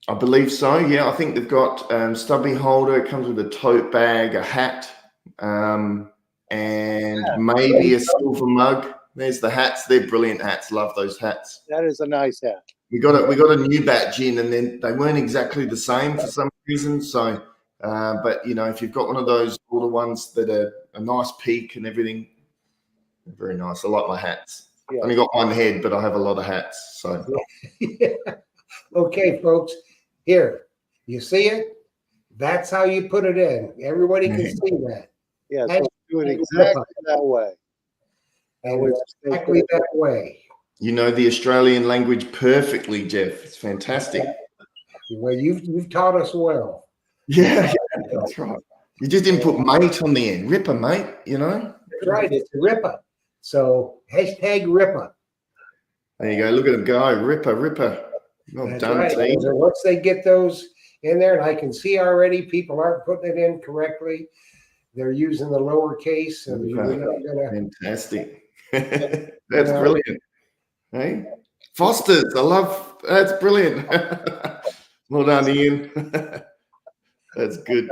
[SPEAKER 4] I believe so. Yeah, I think they've got stubby holder. It comes with a tote bag, a hat, and maybe a silver mug. There's the hats. They're brilliant hats. Love those hats.
[SPEAKER 1] That is a nice hat.
[SPEAKER 4] We got a new batch in, and then they weren't exactly the same for some reason. So, but you know, if you've got one of those older ones that are a nice peak and everything, they're very nice. I like my hats.
[SPEAKER 1] Yeah.
[SPEAKER 4] Only got one head, but I have a lot of hats. So,
[SPEAKER 3] Okay, folks, here you see it. That's how you put it in. Everybody can see that.
[SPEAKER 1] Yeah, so do it exactly that way.
[SPEAKER 3] And it's exactly that way.
[SPEAKER 4] you know the Australian language perfectly, Jeff. It's fantastic.
[SPEAKER 3] Well, you've taught us well.
[SPEAKER 4] Yeah, that's right. You just didn't put mate on the end. Ripper, mate, you know?
[SPEAKER 3] That's right. It's Ripper. So hashtag Ripper.
[SPEAKER 4] There you go. Look at him go. Ripper. Well
[SPEAKER 3] That's
[SPEAKER 4] done,
[SPEAKER 3] right.
[SPEAKER 4] team.
[SPEAKER 3] So once they get those in there, and I can see already people aren't putting it in correctly. They're using the lowercase, so you're not gonna.
[SPEAKER 4] Fantastic. That's brilliant. Hey, Foster's. I love. That's brilliant. Well done, Ian. That's good.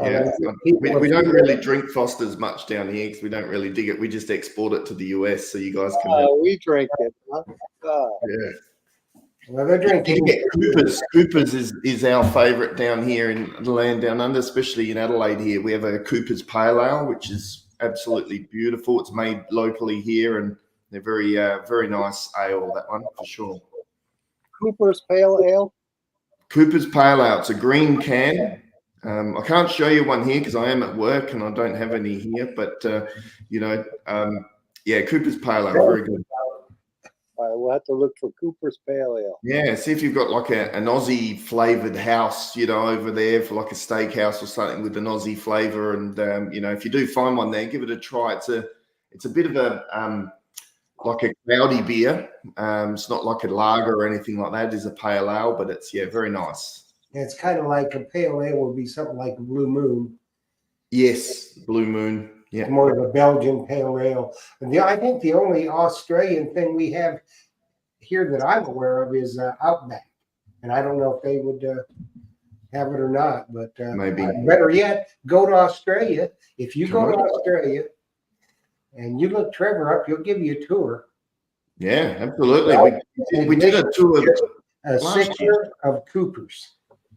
[SPEAKER 4] Yeah, we don't really drink Foster's much down here because we don't really dig it. We just export it to the US, so you guys can have.
[SPEAKER 1] We drink it. Huh?
[SPEAKER 4] Yeah.
[SPEAKER 3] Well, they're drinking.
[SPEAKER 4] You get Cooper's. Cooper's is our favourite down here in the land down under, especially in Adelaide here. We have a Cooper's Pale Ale, which is absolutely beautiful. It's made locally here, and they're very nice ale, that one, for sure.
[SPEAKER 1] Cooper's Pale Ale?
[SPEAKER 4] Cooper's Pale Ale. It's a green can. I can't show you one here because I am at work and I don't have any here, but, yeah, Cooper's Pale Ale, very good.
[SPEAKER 1] All right, we'll have to look for Cooper's Pale Ale.
[SPEAKER 4] Yeah, see if you've got like an Aussie flavored house, over there for like a steakhouse or something with an Aussie flavor. And if you do find one there, give it a try. It's a bit of a like a cloudy beer. It's not like a lager or anything like that. It is a pale ale, but it's very nice.
[SPEAKER 3] It's kind of like a pale ale would be something like a Blue Moon.
[SPEAKER 4] Yes, Blue Moon. Yeah,
[SPEAKER 3] more of a Belgian pale ale. And I think the only Australian thing we have here that I'm aware of is Outback, and I don't know if they would have it or not. But
[SPEAKER 4] maybe
[SPEAKER 3] better yet, go to Australia. If you go to Australia and you look Trevor up, he'll give you a tour.
[SPEAKER 4] Yeah, absolutely. We did a tour.
[SPEAKER 3] A sixer of Coopers.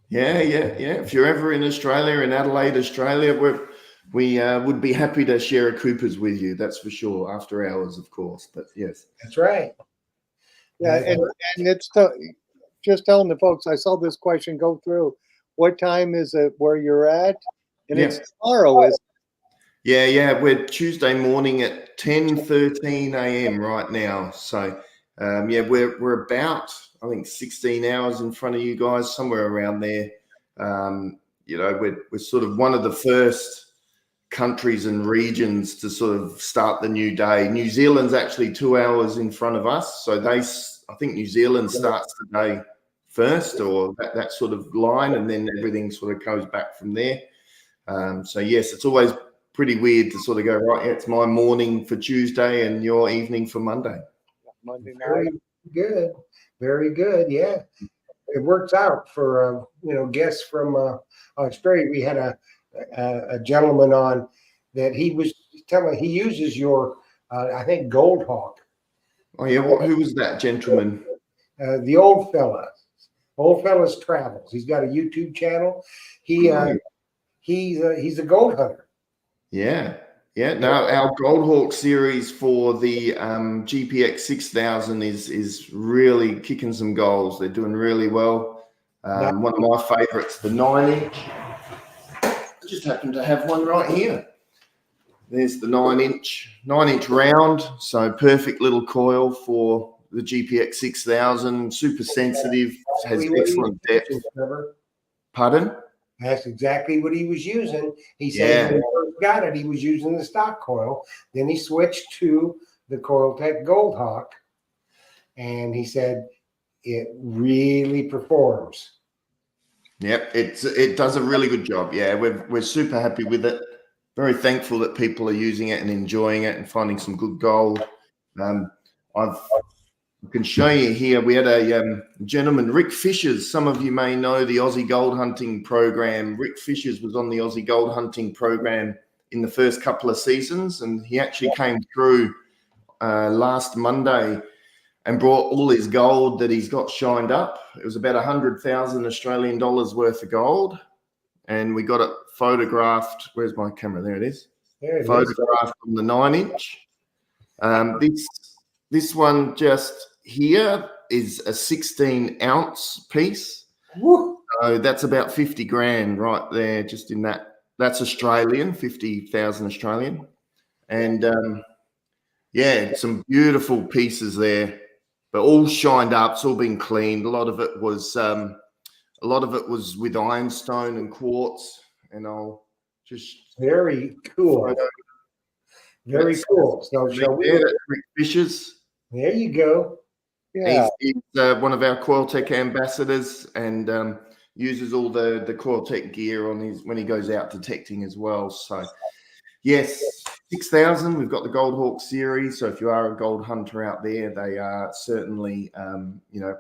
[SPEAKER 4] Yeah. If you're ever in Australia, in Adelaide, Australia, we would be happy to share a Coopers with you. That's for sure. After hours, of course. But yes,
[SPEAKER 3] that's right.
[SPEAKER 1] Yeah, and it's just telling the folks. I saw this question go through. What time is it where you're at? And it's tomorrow, is it?
[SPEAKER 4] Yeah. We're Tuesday morning at 10:13 a.m. right now. So we're about, I think, 16 hours in front of you guys, somewhere around there. We're sort of one of the first countries and regions to sort of start the new day. New Zealand's actually 2 hours in front of us. So I think New Zealand starts the day first, or that sort of line, and then everything sort of goes back from there. So yes, it's always pretty weird to sort of go, right, it's my morning for Tuesday and your evening for Monday.
[SPEAKER 1] Monday night.
[SPEAKER 3] Very good. Yeah, it works out for guests from Australia. We had a gentleman on that he was telling he uses your I think Gold Hawk.
[SPEAKER 4] Oh yeah, who was that gentleman?
[SPEAKER 3] The old fella's travels. He's got a YouTube channel. He's a gold hunter.
[SPEAKER 4] Yeah. No, our Gold Hawk series for the GPX 6000 is really kicking some goals. They're doing really well. One of my favorites, the 9-inch. I just happen to have one right here. There's the 9-inch round. So perfect little coil for the GPX 6000. Super sensitive, has excellent depth. Pardon?
[SPEAKER 3] That's exactly what he was using. He said when he first got it, he was using the stock coil. Then he switched to the Coil-Tek Gold Hawk, and he said it really performs.
[SPEAKER 4] Yep, it does a really good job. Yeah, we're super happy with it. Very thankful that people are using it and enjoying it and finding some good gold. I can show you here. We had a gentleman, Rick Fishers. Some of you may know the Aussie Gold Hunting program. Rick Fishers was on the Aussie Gold Hunting program in the first couple of seasons, and he actually came through last Monday and brought all his gold that he's got shined up. It was about 100,000 Australian dollars worth of gold, and we got it photographed. Where's my camera? There it is. Photographed on the 9-inch. This one just here is a 16-ounce piece.
[SPEAKER 3] Woo.
[SPEAKER 4] So that's about 50 grand right there, just in that. That's Australian, 50,000 Australian. And some beautiful pieces there, but all shined up. It's all been cleaned. A lot of it was with ironstone and quartz. And I'll just
[SPEAKER 3] very cool. Very cool. So shall we?
[SPEAKER 4] Rick Fishers.
[SPEAKER 3] There you go.
[SPEAKER 1] Yeah.
[SPEAKER 4] He's one of our Coil-Tek ambassadors, and uses all the Coil-Tek gear on his when he goes out detecting as well. So yes, 6,000. We've got the Gold Hawk series. So if you are a gold hunter out there, they are certainly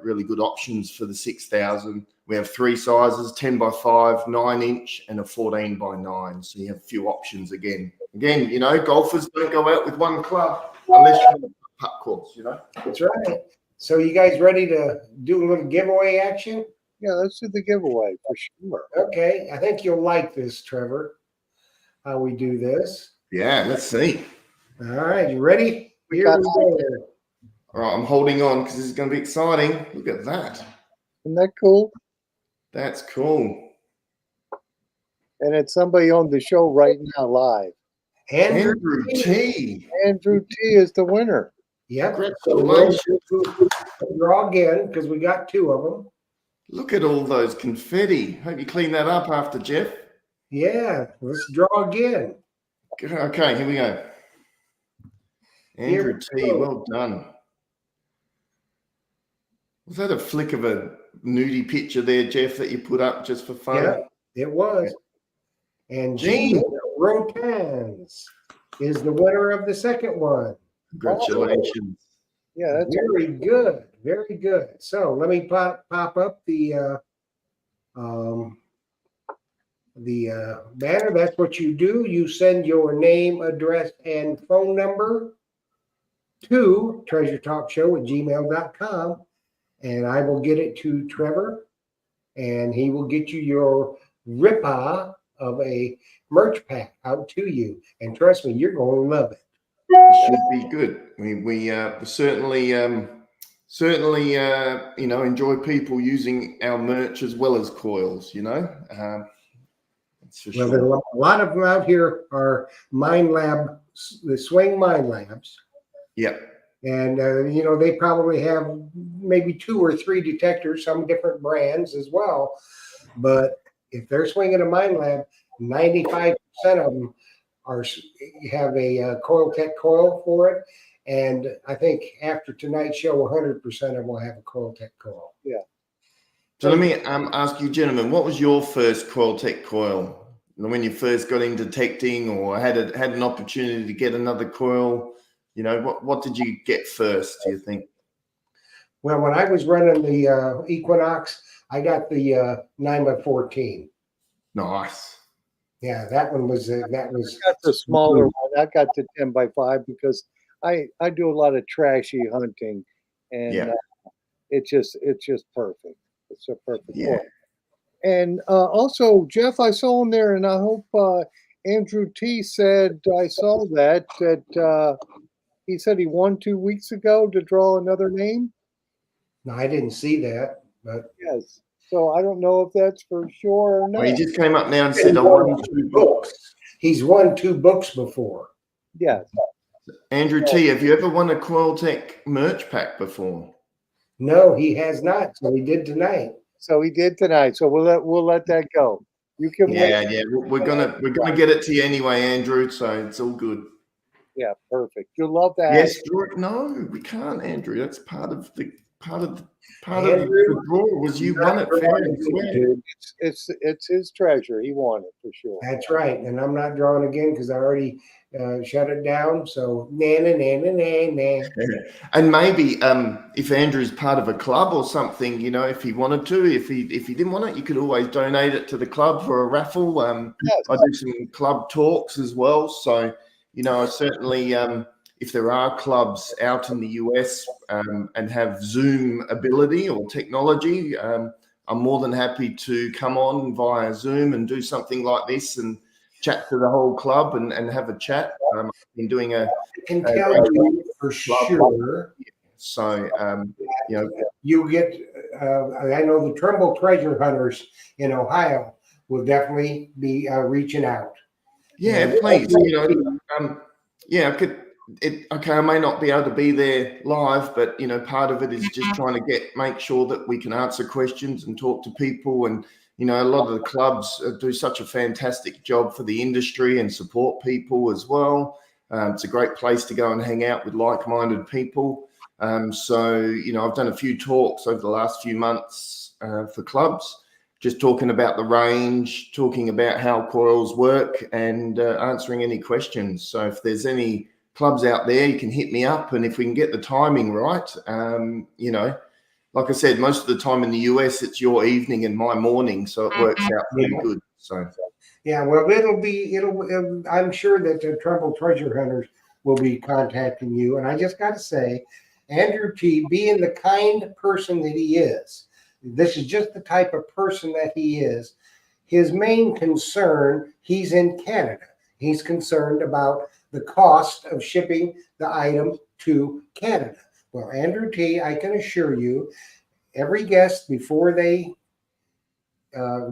[SPEAKER 4] really good options for the 6,000. We have 3 sizes: 10 by 5, 9 inch, and a 14 by 9. So you have a few options again. Again, golfers don't go out with one club unless you're on a putt course.
[SPEAKER 3] That's right. So you guys ready to do a little giveaway action?
[SPEAKER 1] Yeah, let's do the giveaway for sure.
[SPEAKER 3] Okay. I think you'll like this, Trevor, how we do this.
[SPEAKER 4] Yeah, let's see.
[SPEAKER 3] All right. You ready? Here we go.
[SPEAKER 4] All right, I'm holding on because this is going to be exciting. Look at that.
[SPEAKER 1] Isn't that cool?
[SPEAKER 4] That's cool.
[SPEAKER 1] And it's somebody on the show right now live.
[SPEAKER 3] Andrew
[SPEAKER 4] T.
[SPEAKER 1] Andrew T is the winner.
[SPEAKER 3] Yep.
[SPEAKER 4] Congratulations.
[SPEAKER 3] Draw again because we got 2 of them.
[SPEAKER 4] Look at all those confetti. Hope you clean that up after, Jeff.
[SPEAKER 3] Yeah. Let's draw again.
[SPEAKER 4] Okay, here we go. Andrew T, well done. Was that a flick of a nudie picture there, Jeff, that you put up just for fun?
[SPEAKER 3] Yeah, it was. And Gene Rotans is the winner of the second one.
[SPEAKER 4] Congratulations.
[SPEAKER 1] Yeah, that's
[SPEAKER 3] Very good. Very good. So let me pop up the banner. That's what you do. You send your name, address, and phone number to treasuretalkshow@gmail.com, and I will get it to Trevor, and he will get you your ripa of a merch pack out to you. And trust me, you're going to love it.
[SPEAKER 4] It should be good. We certainly enjoy people using our merch as well as coils. That's for
[SPEAKER 3] Well,
[SPEAKER 4] sure.
[SPEAKER 3] there are a lot of them out here are Mind Lab, the Swing Mind Labs.
[SPEAKER 4] Yeah.
[SPEAKER 3] And, they probably have maybe 2 or 3 detectors, some different brands as well. But if they're swinging a Mind Lab, 95% of them have a Coil-Tek coil for it. And I think after tonight's show, 100% of them will have a Coil-Tek coil.
[SPEAKER 1] Yeah.
[SPEAKER 4] So let me ask you, gentlemen, what was your first Coil-Tek coil? When you first got into detecting or had an opportunity to get another coil, what did you get first, do you think?
[SPEAKER 3] Well, when I was running the Equinox, I got the 9x14.
[SPEAKER 4] Nice.
[SPEAKER 3] Yeah, that one was
[SPEAKER 1] I got the smaller one. I got the 10 by 5 because I do a lot of trashy hunting, and it's just perfect. It's a perfect coil. And also, Jeff, I saw him there, and I hope Andrew T said I saw that he said he won 2 weeks ago to draw another name.
[SPEAKER 3] No, I didn't see that, but
[SPEAKER 1] Yes. So I don't know if that's for sure or not.
[SPEAKER 4] Well, he just came up now and said, I won 2 books.
[SPEAKER 3] He's won 2 books before.
[SPEAKER 1] Yes.
[SPEAKER 4] Andrew T, have you ever won a Coil-Tek merch pack before?
[SPEAKER 3] No, he has not. So he did tonight.
[SPEAKER 1] So he did tonight. So we'll let that go. You can win.
[SPEAKER 4] Yeah. We're gonna get it to you anyway, Andrew. So it's all good.
[SPEAKER 1] Yeah, perfect. You'll love that.
[SPEAKER 4] Yes, no, we can't, Andrew. That's part of the draw was you won it fair and square.
[SPEAKER 1] It's his treasure. He won it for sure.
[SPEAKER 3] That's right. And I'm not drawing again because I already shut it down. So nah.
[SPEAKER 4] And maybe if Andrew's part of a club or something, if he wanted to, if he didn't want it, you could always donate it to the club for a raffle.
[SPEAKER 1] Yes.
[SPEAKER 4] I do some club talks as well. So, I certainly if there are clubs out in the US and have Zoom ability or technology, I'm more than happy to come on via Zoom and do something like this and chat to the whole club and have a chat. I've been doing
[SPEAKER 3] I can tell you for sure.
[SPEAKER 4] So,
[SPEAKER 3] you get, I know the Trimble treasure hunters in Ohio will definitely be reaching out.
[SPEAKER 4] Yeah, please. I may not be able to be there live, but part of it is just trying to make sure that we can answer questions and talk to people. And a lot of the clubs do such a fantastic job for the industry and support people as well. It's a great place to go and hang out with like-minded people. So, I've done a few talks over the last few months for clubs, just talking about the range, talking about how coils work, and answering any questions. So if there's any clubs out there, you can hit me up, and if we can get the timing right, like I said, most of the time in the US, it's your evening and my morning, so it works out pretty good. So
[SPEAKER 3] yeah, well, I'm sure that the Trumbull treasure hunters will be contacting you. And I just got to say, Andrew T, being the kind person that he is, this is just the type of person that he is. His main concern, he's in Canada. He's concerned about the cost of shipping the item to Canada. Well, Andrew T, I can assure you, every guest before they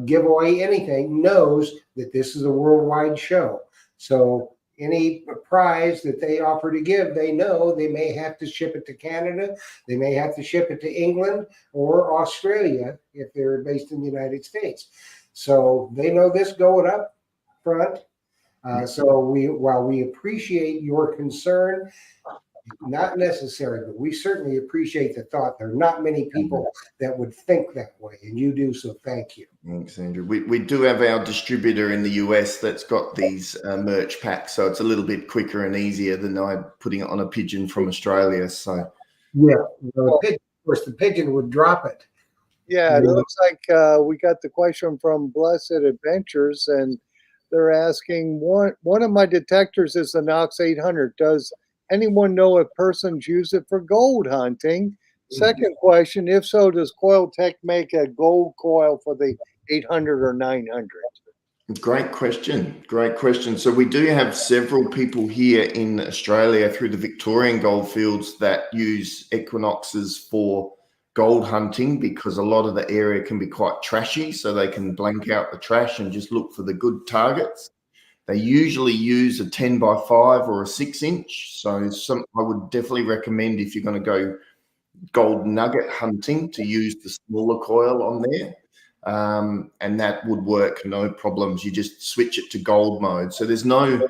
[SPEAKER 3] give away anything knows that this is a worldwide show. So any prize that they offer to give, they know they may have to ship it to Canada, they may have to ship it to England or Australia if they're based in the United States. So they know this going up front. So while we appreciate your concern, not necessary, but we certainly appreciate the thought. There are not many people that would think that way, and you do, so thank you.
[SPEAKER 4] Thanks, Andrew. We do have our distributor in the US that's got these merch packs, so it's a little bit quicker and easier than I putting it on a pigeon from Australia. So
[SPEAKER 3] yeah, well, of course, the pigeon would drop it.
[SPEAKER 1] Yeah, it looks like we got the question from Blessed Adventures, and they're asking, one of my detectors is the Knox 800. Does anyone know if persons use it for gold hunting? Second question, if so, does Coil-Tek make a gold coil for the 800 or 900?
[SPEAKER 4] Great question. Great question. So we do have several people here in Australia through the Victorian goldfields that use Equinoxes for gold hunting, because a lot of the area can be quite trashy, so they can blank out the trash and just look for the good targets. They usually use a 10 by 5 or a 6-inch. So I would definitely recommend, if you're going to go gold nugget hunting, to use the smaller coil on there. And that would work, no problems. You just switch it to gold mode. So there's no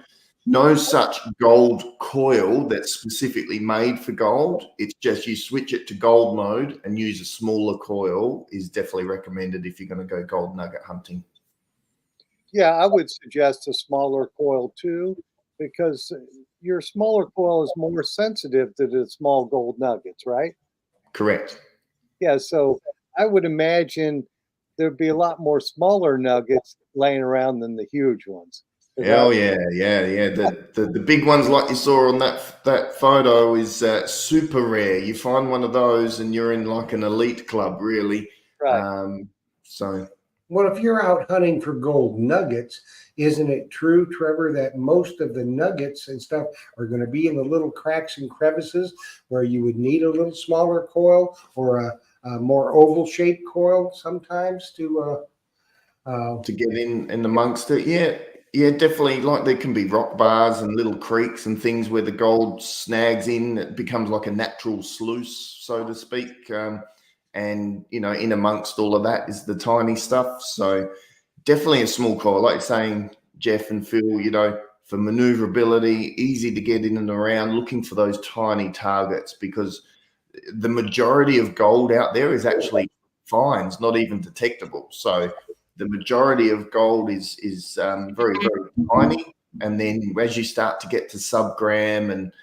[SPEAKER 4] such gold coil that's specifically made for gold. It's just you switch it to gold mode and use a smaller coil is definitely recommended if you're going to go gold nugget hunting.
[SPEAKER 1] Yeah, I would suggest a smaller coil too, because your smaller coil is more sensitive to the small gold nuggets, right?
[SPEAKER 4] Correct.
[SPEAKER 1] Yeah, so I would imagine there'd be a lot more smaller nuggets laying around than the huge ones.
[SPEAKER 4] Oh yeah. The big ones like you saw on that photo is super rare. You find one of those and you're in like an elite club, really.
[SPEAKER 1] Right.
[SPEAKER 3] Well, if you're out hunting for gold nuggets, isn't it true, Trevor, that most of the nuggets and stuff are going to be in the little cracks and crevices where you would need a little smaller coil or a more oval shaped coil sometimes to
[SPEAKER 4] get in amongst it? Yeah, definitely. Like there can be rock bars and little creeks and things where the gold snags in. It becomes like a natural sluice, so to speak. And in amongst all of that is the tiny stuff. So definitely a small coil, like you're saying, Jeff and Phil, for maneuverability, easy to get in and around, looking for those tiny targets, because the majority of gold out there is actually fines, not even detectable. So the majority of gold is very, very tiny. And then as you start to get to sub-gram and,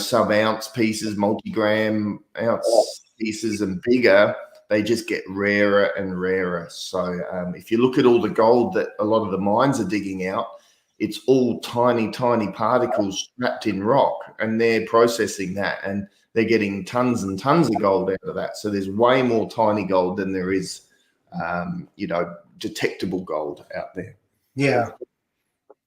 [SPEAKER 4] sub-ounce pieces, multi-gram ounce pieces and bigger, they just get rarer and rarer. So if you look at all the gold that a lot of the mines are digging out, it's all tiny, tiny particles trapped in rock, and they're processing that, and they're getting tons and tons of gold out of that. So there's way more tiny gold than there is, detectable gold out there.
[SPEAKER 3] Yeah.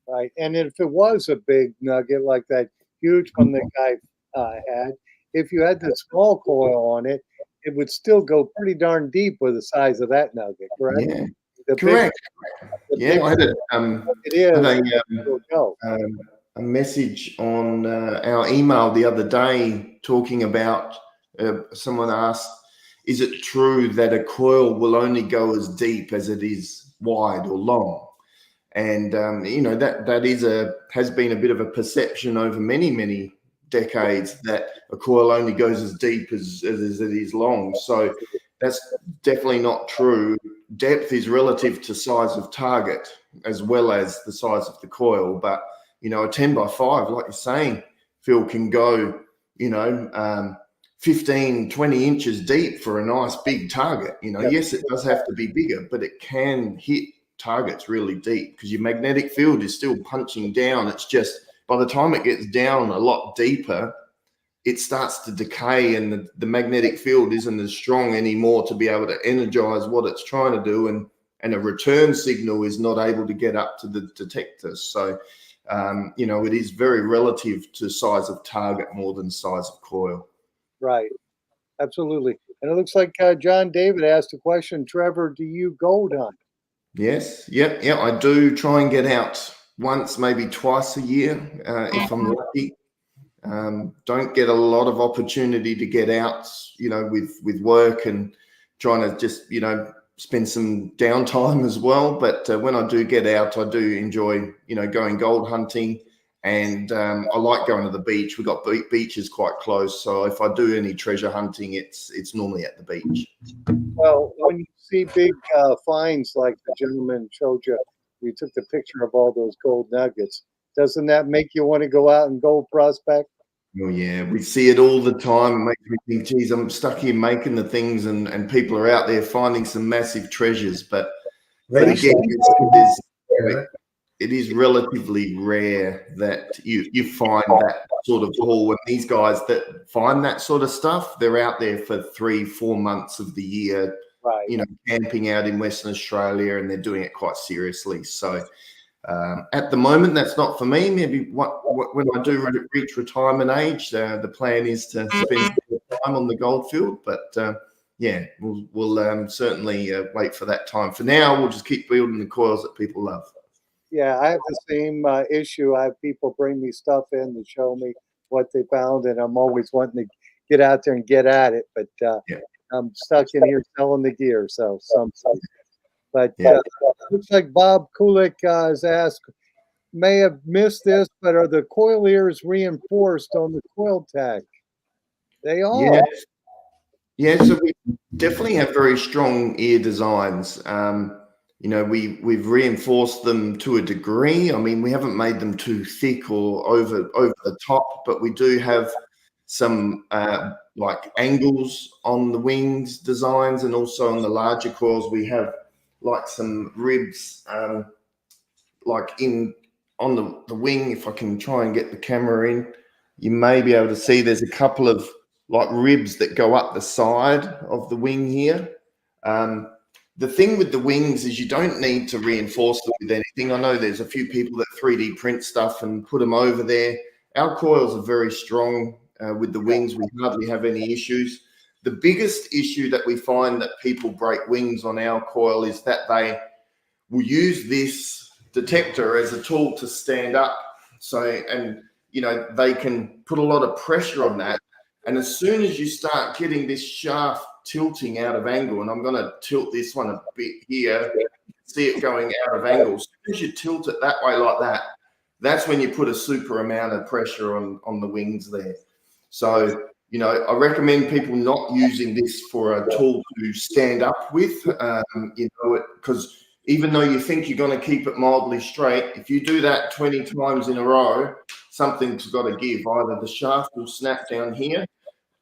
[SPEAKER 1] Right. And if it was a big nugget like that huge one that guy had, if you had the small coil on it, it would still go pretty darn deep with the size of that nugget, correct?
[SPEAKER 4] Yeah, correct. I had a message on our email the other day talking about someone asked, is it true that a coil will only go as deep as it is wide or long? And that has been a bit of a perception over many decades that a coil only goes as deep as it is long. So that's definitely not true. Depth is relative to size of target as well as the size of the coil. But, you know, a 10x5, like you're saying, Phil, can go, you know, 15, 20 inches deep for a nice big target. You know, yes, it does have to be bigger, but it can hit targets really deep because your magnetic field is still punching down. It's just by the time it gets down a lot deeper, it starts to decay and the magnetic field isn't as strong anymore to be able to energize what it's trying to do. And a return signal is not able to get up to the detector. So, you know, it is very relative to size of target more than size of coil.
[SPEAKER 1] Right. Absolutely. And it looks like John David asked a question. Trevor, do you gold hunt?
[SPEAKER 4] Yes. Yep. Yeah. I do try and get out once, maybe twice a year if I'm lucky. Don't get a lot of opportunity to get out, you know, with work and trying to just, you know, spend some downtime as well. But when I do get out, I do enjoy, you know, going gold hunting. And I like going to the beach. We've got beaches quite close. So if I do any treasure hunting, it's normally at the beach.
[SPEAKER 1] Well, when you see big finds like the gentleman showed you, you took the picture of all those gold nuggets. Doesn't that make you want to go out and gold prospect?
[SPEAKER 4] Oh, yeah. We see it all the time. It makes me think, geez, I'm stuck here making the things and people are out there finding some massive treasures. But again, it is relatively rare that you find that sort of haul. And these guys that find that sort of stuff, they're out there for 3-4 months of the year,
[SPEAKER 1] right,
[SPEAKER 4] you know, camping out in Western Australia, and they're doing it quite seriously. So at the moment, that's not for me. Maybe when I do reach retirement age, the plan is to spend some time on the gold field. But yeah, we'll certainly wait for that time. For now, we'll just keep building the coils that people love.
[SPEAKER 1] Yeah, I have the same issue. I have people bring me stuff in to show me what they found, and I'm always wanting to get out there and get at it. But I'm stuck in here selling the gear, so some. But looks like Bob Kulik has asked, may have missed this, but are the coil ears reinforced on the Coil-Tek? They are.
[SPEAKER 4] Yeah, so we definitely have very strong ear designs. You know, we've reinforced them to a degree. I mean, we haven't made them too thick or over the top, but we do have some like angles on the wings designs, and also on the larger coils we have like some ribs like in on the wing. If I can try and get the camera in, you may be able to see there's a couple of like ribs that go up the side of the wing here. The thing with the wings is you don't need to reinforce them with anything. I know there's a few people that 3D print stuff and put them over there. Our coils are very strong with the wings. We hardly have any issues. The biggest issue that we find that people break wings on our coil is that they will use this detector as a tool to stand up. So, and you know, they can put a lot of pressure on that. And as soon as you start getting this shaft tilting out of angle, and I'm going to tilt this one a bit here, see it going out of angle. As soon as you tilt it that way like that, that's when you put a super amount of pressure on the wings there. So, you know, I recommend people not using this for a tool to stand up with, you know, because even though you think you're going to keep it mildly straight, if you do that 20 times in a row, something's got to give. Either the shaft will snap down here,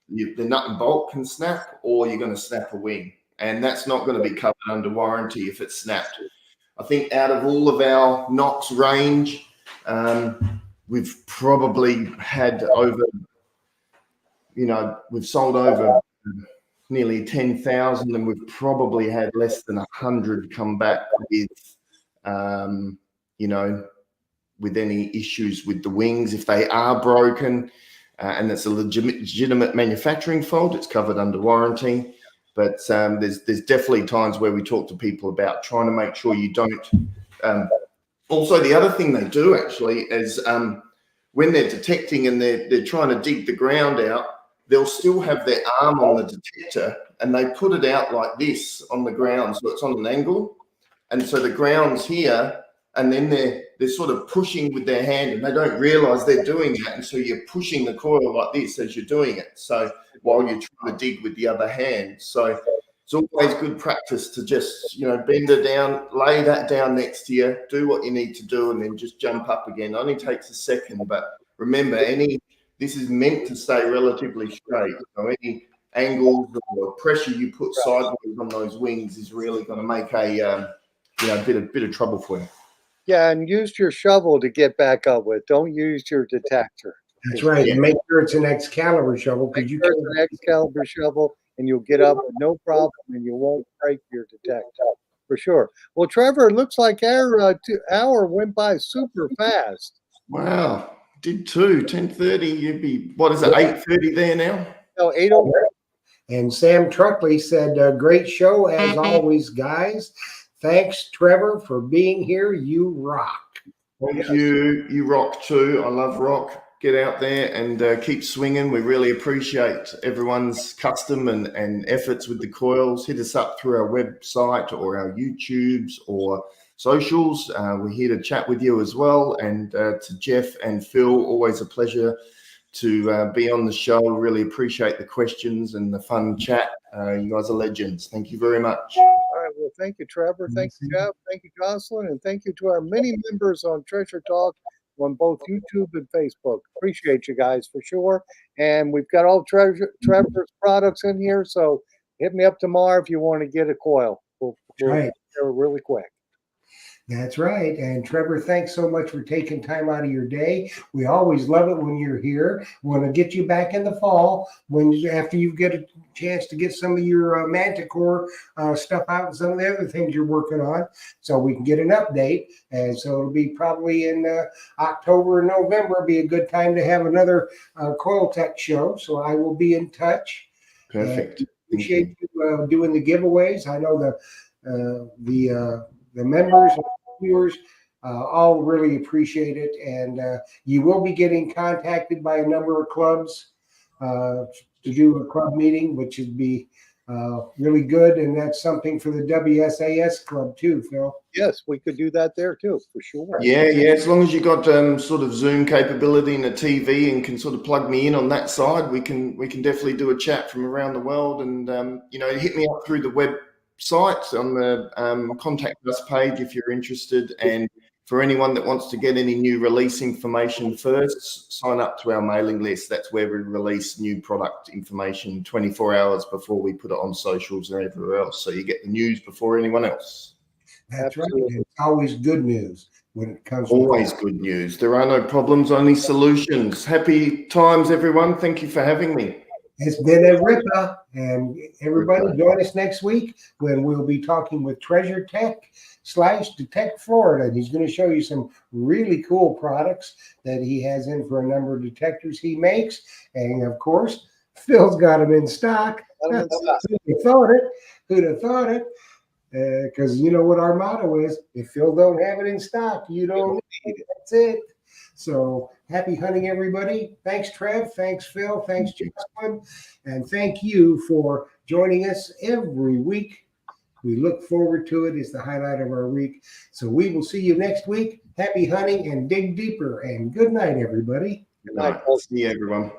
[SPEAKER 4] the nut and bolt can snap, or you're going to snap a wing. And that's not going to be covered under warranty if it's snapped. I think out of all of our Knox range, we've probably had over, you know, we've sold over nearly 10,000, and we've probably had less than 100 come back with, you know, with any issues with the wings. If they are broken and it's a legitimate manufacturing fault, it's covered under warranty. But there's definitely times where we talk to people about trying to make sure you don't. Also, the other thing they do actually is when they're detecting and they're trying to dig the ground out, they'll still have their arm on the detector and they put it out like this on the ground, so it's on an angle. And so the ground's here, and then they're sort of pushing with their hand and they don't realize they're doing that. And so you're pushing the coil like this as you're doing it. So while you're trying to dig with the other hand. So it's always good practice to just, bend it down, lay that down next to you, do what you need to do, and then just jump up again. It only takes a second, but remember, this is meant to stay relatively straight. So any angles or pressure you put sideways on those wings is really going to make a bit of trouble for you.
[SPEAKER 1] Yeah, and use your shovel to get back up with. Don't use your detector.
[SPEAKER 3] That's right. And make sure it's an Excalibur shovel, because you
[SPEAKER 1] can an Excalibur shovel, and you'll get up with no problem, and you won't break your detector for sure. Well, Trevor, it looks like our hour went by super fast.
[SPEAKER 4] Wow, did too. 10:30. You'd be, what is it? 8:30 there now.
[SPEAKER 1] No, 8:00.
[SPEAKER 3] And Sam Truckley said, "Great show as always, guys. Thanks, Trevor, for being here. You rock."
[SPEAKER 4] Thank you. You rock too. I love rock. Get out there and keep swinging. We really appreciate everyone's custom and efforts with the coils. Hit us up through our website or our YouTubes or socials. We're here to chat with you as well. And to Jeff and Phil, always a pleasure to be on the show. Really appreciate the questions and the fun chat. You guys are legends. Thank you very much.
[SPEAKER 1] All right. Well, thank you, Trevor. Thank you, Jeff. Thank you, Jocelyn. And thank you to our many members on Treasure Talk on both YouTube and Facebook. Appreciate you guys for sure. And we've got all Trevor's products in here. So hit me up tomorrow if you want to get a coil. We'll
[SPEAKER 3] right.
[SPEAKER 1] Really quick.
[SPEAKER 3] That's right. And Trevor, thanks so much for taking time out of your day. We always love it when you're here. We want to get you back in the fall after you get a chance to get some of your Manticore stuff out and some of the other things you're working on, so we can get an update. And so it'll be probably in October or November. It'll be a good time to have another Coil-Tek show. So I will be in touch.
[SPEAKER 4] Perfect.
[SPEAKER 3] Appreciate you doing the giveaways. I know the members and viewers all really appreciate it, and you will be getting contacted by a number of clubs to do a club meeting, which would be really good, and that's something for the WSAS club too, Phil.
[SPEAKER 1] Yes, we could do that there too, for sure.
[SPEAKER 4] Yeah. As long as you got sort of Zoom capability and a TV and can sort of plug me in on that side, we can definitely do a chat from around the world, and hit me up through the website on the contact us page if you're interested. And for anyone that wants to get any new release information first, sign up to our mailing list. That's where we release new product information 24 hours before we put it on socials or everywhere else. So you get the news before anyone else.
[SPEAKER 3] That's right. It's always good news when it comes.
[SPEAKER 4] Always good news. There are no problems, only solutions. Happy times, everyone. Thank you for having me.
[SPEAKER 3] It's been a ripper, and everybody join us next week when we'll be talking with Treasure Tech / Detect Florida. And he's going to show you some really cool products that he has in for a number of detectors he makes. And of course, Phil's got them in stock. Who'd have thought it? Who'd have thought it? Because you know what our motto is: if Phil don't have it in stock, you don't need it. That's it. So happy hunting, everybody. Thanks, Trev. Thanks, Phil. Thanks, Jocelyn. And thank you for joining us every week. We look forward to it. It's the highlight of our week. So we will see you next week. Happy hunting and dig deeper. And good night, everybody.
[SPEAKER 4] Good night. See you, everyone.